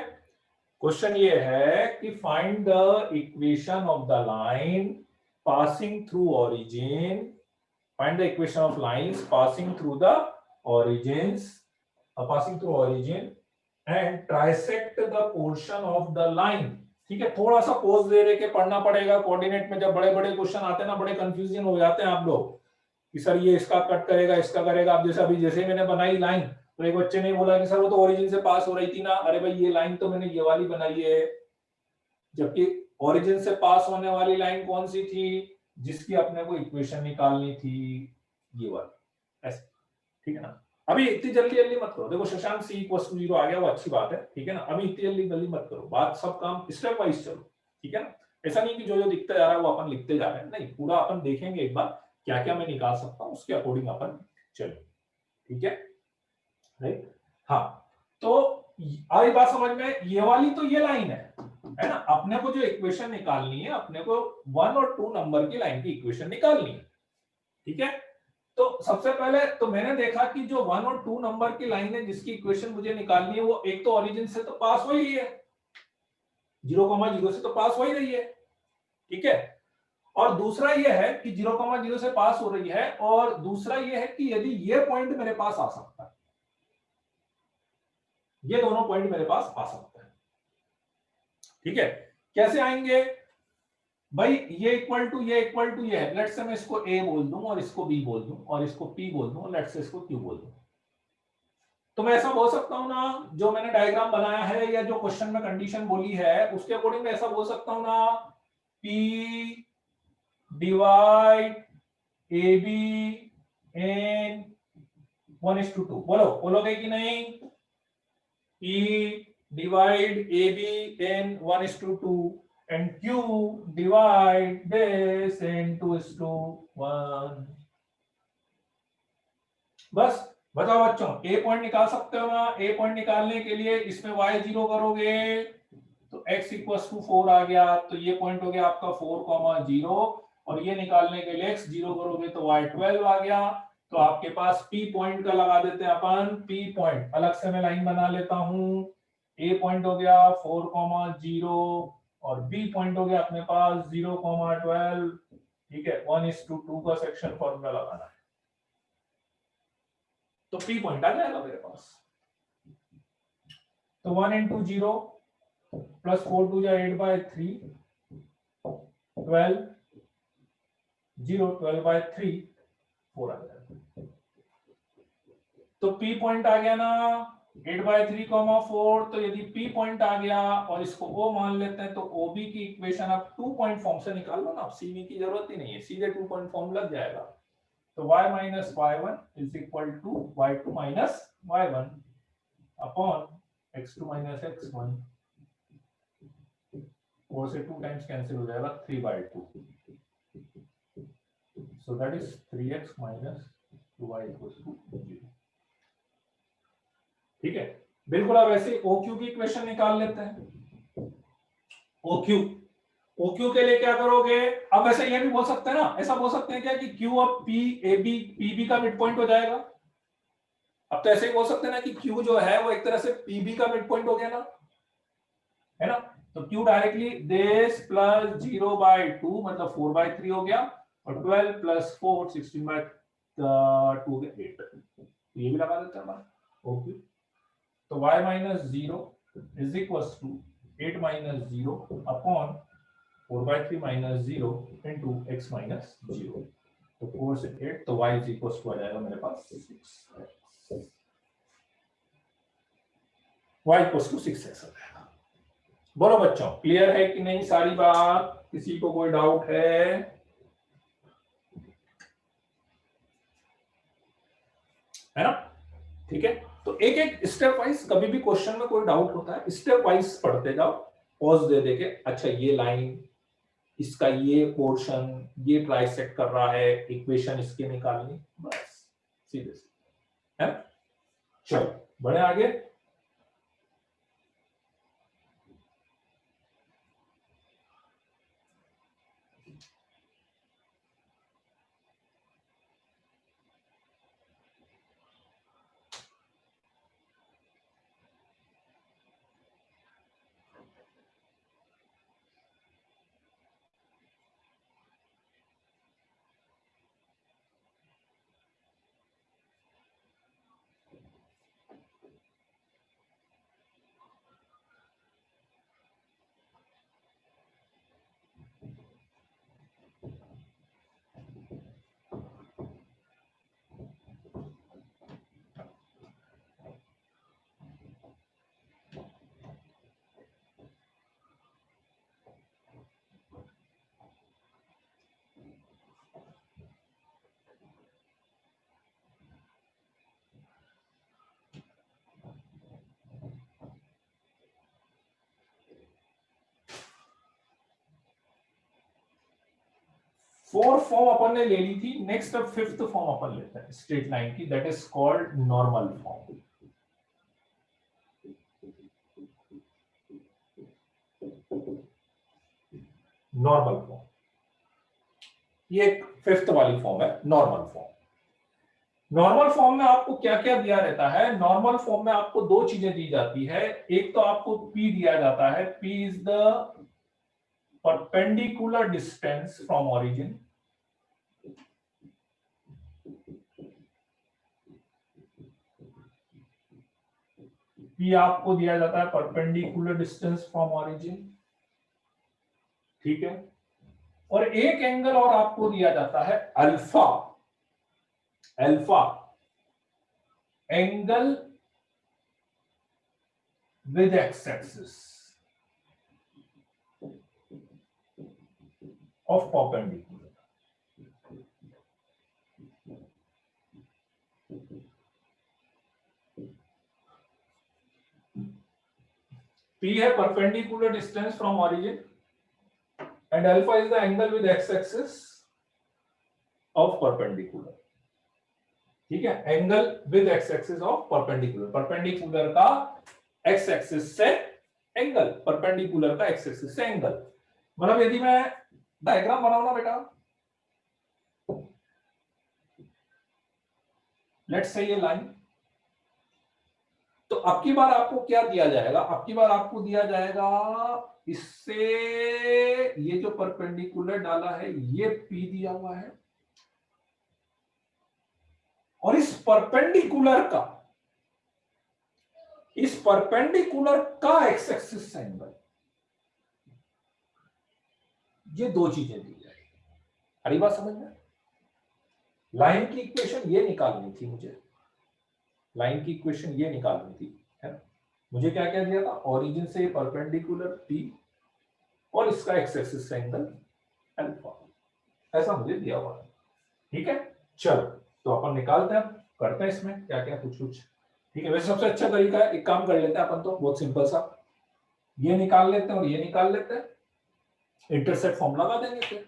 क्वेश्चन ये है कि find the equation of the line passing through origin, find the equation of lines passing through the origins, passing through origin and trisect the portion of the line. ठीक है, थोड़ा सा पोज दे के पढ़ना पड़ेगा। कोऑर्डिनेट में जब बड़े बड़े क्वेश्चन आते हैं ना, बड़े कंफ्यूजन हो जाते हैं आप लोग कि सर ये इसका कट करेगा, इसका करेगा। अब जैसे अभी जैसे मैंने बनाई लाइन, तो एक बच्चे ने बोला कि सर वो तो ओरिजिन से पास हो रही थी ना। अरे भाई ये लाइन तो मैंने ये वाली बनाई है, जबकि ओरिजिन से पास होने वाली लाइन कौन सी थी, जिसकी अपने को इक्वेशन निकालनी थी, ये वाली। ऐसे, ठीक है ना। अभी इतनी जल्दी जल्दी मत करो। देखो शशांक सी इक्वल टू 0 आ गया, वो अच्छी बात है, ठीक है ना। अभी इतनी जल्दी जल्दी मत करो, बात सब काम स्टेप वाइज चलो, ठीक है ना। ऐसा नहीं कि जो जो दिखता जा रहा है वो अपन लिखते जा रहे हैं, नहीं, पूरा अपन देखेंगे एक बार क्या क्या मैं निकाल सकता हूँ, उसके अकॉर्डिंग अपन चलो, ठीक है, राइट। हाँ, तो आई बात समझ में, ये वाली तो ये लाइन है ना। अपने को जो इक्वेशन निकालनी है, अपने को 1 और 2 नंबर की लाइन की इक्वेशन निकालनी है, ठीक है। तो सबसे पहले तो मैंने देखा कि जो 1 और 2 नंबर की लाइन है जिसकी इक्वेशन मुझे निकालनी है, वो एक तो ओरिजिन से तो पास हो ही है, 0,0 से तो पास हो ही रही है, ठीक है। और दूसरा ये है कि 0,0 से पास हो रही है, और दूसरा ये है कि यदि ये पॉइंट मेरे पास आ सकता है, ये दोनों पॉइंट मेरे पास आ सकते हैं, ठीक है। कैसे आएंगे भाई, ये इक्वल टू ये इक्वल टू ये है। लेट्स से मैं इसको ए बोल दूं और इसको बी बोल दूं और इसको पी बोल दूं और लेट्स से इसको क्यू बोल दूं। तो मैं ऐसा बोल सकता हूं ना, जो मैंने डायग्राम बनाया है या जो क्वेश्चन में कंडीशन बोली है उसके अकॉर्डिंग मैं ऐसा बोल सकता हूं ना, P divide A be in 1:2। बोलोगे कि नहीं? P divide AB in 1:2 and Q divide this in 2:1। बस बताओ बच्चों, ए पॉइंट निकाल सकते हो ना। ए पॉइंट निकालने के लिए इसमें y 0 करोगे तो x = 4 आ गया, तो ये पॉइंट हो गया आपका 4,0, और ये निकालने के लिए x 0 करोगे तो y 12 आ गया। तो आपके पास P पॉइंट का लगा देते हैं अपन। P पॉइंट अलग से मैं लाइन बना लेता हूं। A पॉइंट हो गया 4,0 और B पॉइंट हो गया अपने पास 0,12, ठीक है। 1:2 का सेक्शन फॉर्मूला लगाना है, तो P पॉइंट आ जाएगा मेरे पास। तो 1 × 0 प्लस 4 2 8/3, 12 0 12/3 4 आ जाएगा। तो P पॉइंट आ गया ना 8/3, 4। तो यदि P पॉइंट आ गया और इसको O मान लेते हैं, तो OB की इक्वेशन आप 2 पॉइंट फॉर्म से निकाल लो ना, CV की जरूरत ही नहीं है, सीधे 2 पॉइंट फॉर्म लग जाएगा। तो y - y1 = y2 - y1 upon x2 - x1। 4 से 2 टाइम्स कैंसिल हो जाएगा, 3/2। So that is 3x - 2y = 0। ठीक है, बिल्कुल। अब ऐसे OQ की इक्वेशन निकाल लेते हैं। OQ के लिए क्या करोगे? अब ऐसे ये भी बोल सकते हैं ना, ऐसा बोल सकते हैं क्या कि Q अब P AB PB का मिड पॉइंट हो जाएगा। अब तो ऐसे ही बोल सकते हैं ना कि Q जो है वो एक तरह से PB का मिड पॉइंट हो गया ना, है ना। तो Q डायरेक्टली दिस प्लस 0/2 मतलब 4/3 हो गया, और 12 प्लस 4 16/2 हो गया 8। तो ये भी लगा देते हैं हमारा। ओके, तो y minus 0 is equals to 8 minus 0 upon 4/3 minus 0 into x minus 0। तो 4 से 8, तो y इज इक्वल्स टू आ जाएगा मेरे पास 6, y इक्वल्स टू 6x आ जाएगा। बोलो बच्चों, क्लियर है कि नहीं सारी बात? किसी को कोई डाउट है ना? ठीक है, तो एक एक स्टेप वाइज, कभी भी क्वेश्चन में कोई डाउट होता है स्टेप वाइज पढ़ते जाओ, पॉज दे देके, अच्छा ये लाइन, इसका ये पोर्शन, ये ट्राइसेक्ट कर रहा है, इक्वेशन इसके निकालनी, बस सीधे से, है। चलो बढ़े आगे। फोर्थ फॉर्म अपन ने ले ली थी, नेक्स्ट अब फिफ्थ फॉर्म अपन लेते हैं स्ट्रेट लाइन की, that is called normal form. Normal form, ये एक फिफ्थ वाली फॉर्म है नॉर्मल फॉर्म। नॉर्मल फॉर्म में आपको क्या क्या दिया रहता है? नॉर्मल फॉर्म में आपको दो चीजें दी जाती है, एक तो आपको P दिया जाता है, P is the perpendicular distance from origin, P आपको दिया जाता है परपेंडिकुलर डिस्टेंस फ्रॉम ऑरिजिन, ठीक है। और एक एंगल और आपको दिया जाता है alpha, alpha angle with x-axis of perpendicular। P है perpendicular distance from origin and alpha is the angle with x-axis of perpendicular, ठीक है। Angle with x-axis of perpendicular, perpendicular का x-axis से एंगल, परपेंडिकुलर का x-axis से angle. मतलब यदि मैं डायग्राम बनाऊं ना बेटा, लेट्स से ये लाइन, तो अब की बार आपको क्या दिया जाएगा? अब की बार आपको दिया जाएगा इससे ये जो परपेंडिकुलर डाला है ये P दिया हुआ है, और इस परपेंडिकुलर का एक्स एक्सिस से एंगल, ये दो चीजें दी जाएगी। हरी बात समझ में? लाइन की इक्वेशन ये निकालनी थी मुझे, लाइन की इक्वेशन ये निकालनी थी, है ना। मुझे क्या क्या दिया था? ओरिजिन से परपेंडिकुलर P और इसका एक्स एक्सिस से एंगल अल्फा, ऐसा मुझे दिया हुआ है, ठीक है। चलो तो अपन निकालते हैं, करते हैं इसमें क्या क्या कुछ कुछ, ठीक है। वैसे सबसे अच्छा तरीका है, एक काम कर लेते हैं अपन, तो बहुत सिंपल सा, ये निकाल लेते हैं और ये निकाल लेते हैं, इंटरसेक्ट फॉर्म लगा देंगे फिर,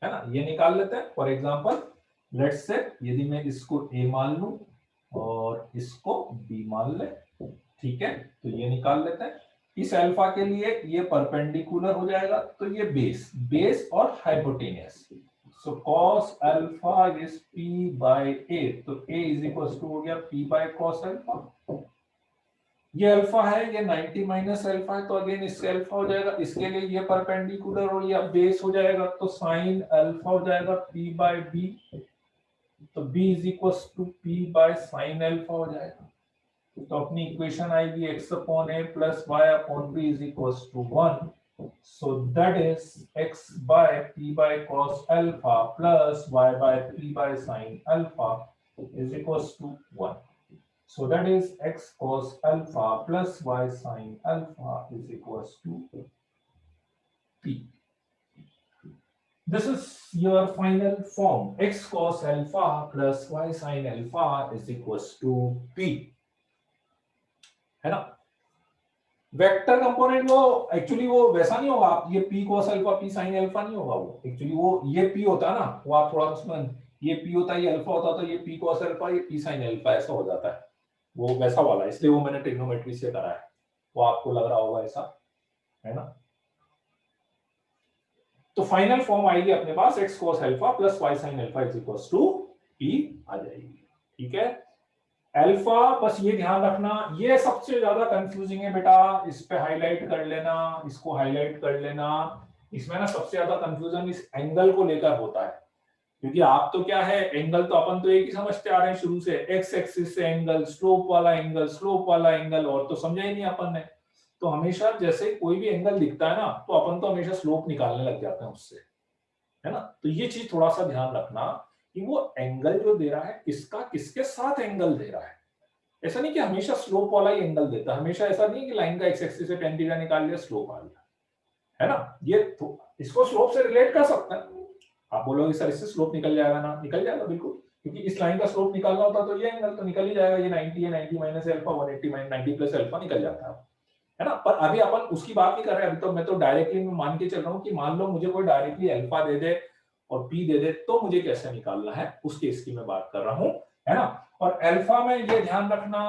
है ना। ये निकाल लेते हैं, फॉर एग्जांपल लेट्स से यदि मैं इसको A मान लूं और इसको B मान ले, ठीक है, तो ये निकाल लेते हैं। इस अल्फा के लिए ये परपेंडिकुलर हो जाएगा, तो ये बेस, बेस और hypotenuse, so cos alpha is p by a, तो a इज इक्वल टू हो गया p बाय cos अल्फा। ये अल्फा है, ये 90 माइनस अल्फा है, तो अगेन इससे अल्फा हो जाएगा, इसके लिए ये परपेंडिकुलर और ये बेस हो जाएगा, तो साइन अल्फा हो जाएगा p बाय b, तो b is equal to p by sine alpha हो जाएगा। तो अपनी इक्वेशन आएगी x upon a plus y upon b is equal to 1। So that is x by p by cos alpha plus y by p by sin alpha is equals to 1. So that is x cos alpha plus y sin alpha is equals to p. This is your final form. X cos alpha plus y sin alpha is equals to p. है ना? Vector component वो actually वो वैसा नहीं होगा, आप ये p cos alpha p sin alpha नहीं होगा, वो एक्चुअली वो ये p होता है ना, वो आप थोड़ा उसमें ये p होता है, ये अल्फा होता तो ये p cos अल्फा ये p sin अल्फा ऐसा हो जाता है, वो वैसा वाला, इसलिए वो मैंने ट्रिग्नोमेट्री से करा है, वो आपको लग रहा होगा ऐसा, है ना। तो फाइनल फॉर्म आएगी अपने पास x cos अल्फा plus y sin alpha is equals to p आ जाएगी। ठीक है, अल्फा बस ये ध्यान रखना, ये सबसे ज्यादा कंफ्यूजिंग है बेटा, इस पे हाईलाइट कर लेना, इसको हाईलाइट कर लेना। इसमें ना सबसे ज्यादा कंफ्यूजन इस एंगल को लेकर होता है, क्योंकि आप तो क्या है, एंगल तो अपन तो एक ही समझते आ रहे हैं शुरू से, एक्स एक्सिस से एंगल, स्लोप वाला एंगल, स्लोप वाला एंगल, और तो समझा ही नहीं अपन ने। तो हमेशा जैसे कोई भी एंगल दिखता है ना, तो अपन तो हमेशा स्लोप निकालने लग जाते हैं उससे, है ना। तो ये चीज थोड़ा सा ध्यान रखना कि वो एंगल जो दे रहा है किसका किसके साथ एंगल दे रहा है। ऐसा नहीं कि हमेशा स्लोप वाला ही एंगल देता है, हमेशा ऐसा नहीं कि लाइन का एक्स एक्सिस से tan थीटा निकाल लिया स्लोप आ गया, है ना। ये तो इसको स्लोप से रिलेट कर सकते हैं। आप बोलोगे सर इससे स्लोप निकल जाएगा ना, निकल जाएगा बिल्कुल, क्योंकि इस लाइन का स्लोप निकालना होता तो ये एंगल तो निकल ही जाएगा, ये 90 है, 90 minus alpha 180 minus 90 plus alpha निकल जाता है ना। पर अभी अपन उसकी बात नहीं कर रहे, अभी तो मैं तो डायरेक्टली मान के चल रहा हूँ कि मान लो मुझे कोई डायरेक्टली अल्फा दे दे और पी दे दे, तो मुझे कैसे निकालना है उस केस की मैं बात कर रहा हूँ, है ना। और अल्फा में ये ध्यान रखना,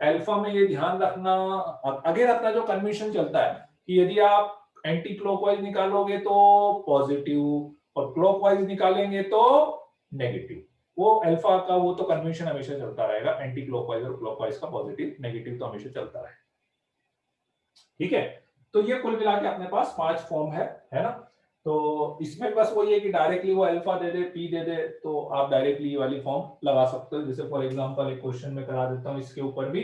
अल्फा में ये ध्यान रखना, अगेन अपना जो कन्वेंशन चलता है कि यदि आप एंटी क्लॉकवाइज निकालोगे तो पॉजिटिव और क्लॉकवाइज निकालेंगे तो नेगेटिव, वो अल्फा का वो तो कन्वेंशन हमेशा चलता रहेगा, एंटी क्लॉकवाइज और क्लॉकवाइज का पॉजिटिव नेगेटिव तो हमेशा चलता रहेगा। ठीक है, तो ये कुल मिला के अपने पास 5 फॉर्म है ना। तो इसमें बस वो ये कि डायरेक्टली वो अल्फा दे दे पी दे दे, तो आप डायरेक्टली ये वाली फॉर्म लगा सकते हो, जैसे फॉर एग्जांपल एक क्वेश्चन में करा देता हूं इसके ऊपर भी,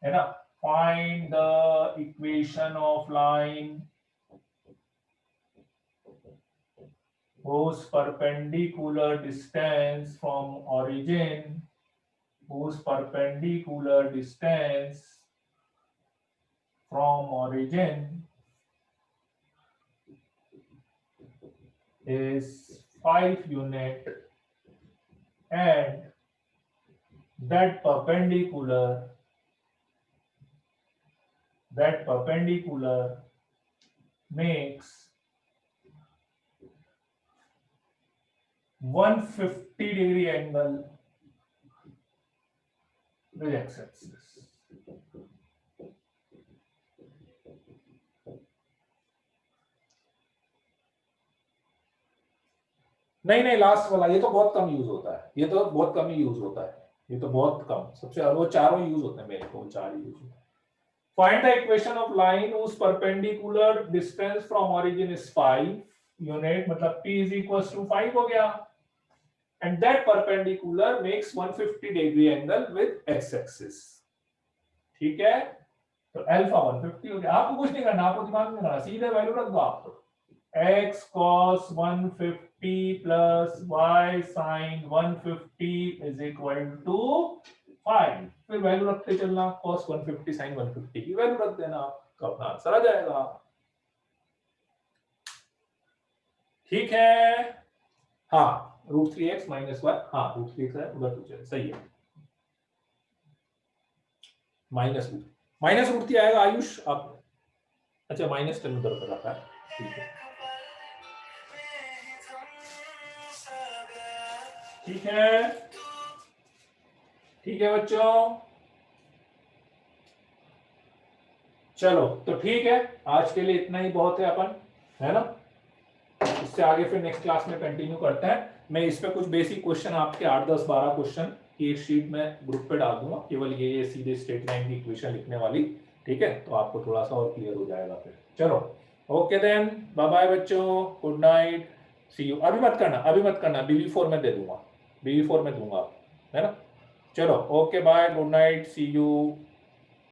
है ना। Find the equation of line whose perpendicular distance from origin is 5 unit and that perpendicular makes 150-degree angle with x-axis। नहीं लास्ट वाला ये तो बहुत कम यूज होता है, ये तो बहुत कम ही यूज होता है, ये तो बहुत कम, सबसे वो चारों यूज होते हैं, मेरे को 4 यूज होते हैं। Find the equation of line whose perpendicular distance from origin is 5 unit, मतलब p is equals to 5 हो गया, and that perpendicular makes 150-degree angle with x-axis। ठीक है, तो अल्फा 150 हो गया, आपको कुछ नहीं करना, आपको दिमाग में करना, सीधे वैल्यू रख दो आप, तो x cos 150 plus y sin 150 is equal to 5, फिर वैल्यू रखते चलना, cos 150 sin 150 की वैल्यू रख देना, तो अपना आंसर आ जाएगा। ठीक है, हाँ √3x माइनस y, हाँ √3x है उधर तो सही है, माइनस √3 आएगा आयुष आप, अच्छा माइनस 10 उधर पर रखा है, ठीक है ठीक है ठीक है बच्चों, चलो तो ठीक है, आज के लिए इतना ही बहुत है अपन, है ना। इससे आगे फिर नेक्स्ट क्लास में कंटिन्यू करते हैं। मैं इस पे कुछ बेसिक क्वेश्चन आपके 8, 10, 12 क्वेश्चन की एक शीट में ग्रुप पे डाल दूंगा, केवल ये सीधे स्ट्रेट लाइन की इक्वेशन लिखने वाली, ठीक है, तो आपको थोड़ा सा और क्लियर हो जाएगा फिर। चलो ओके देन, बाय बाय बच्चों, गुड नाइट, सी यू। अभी मत करना, अभी मत करना, BB4 में दे दूंगा, BB4 में दूंगा, है ना। चलो okay bye, good night, see you.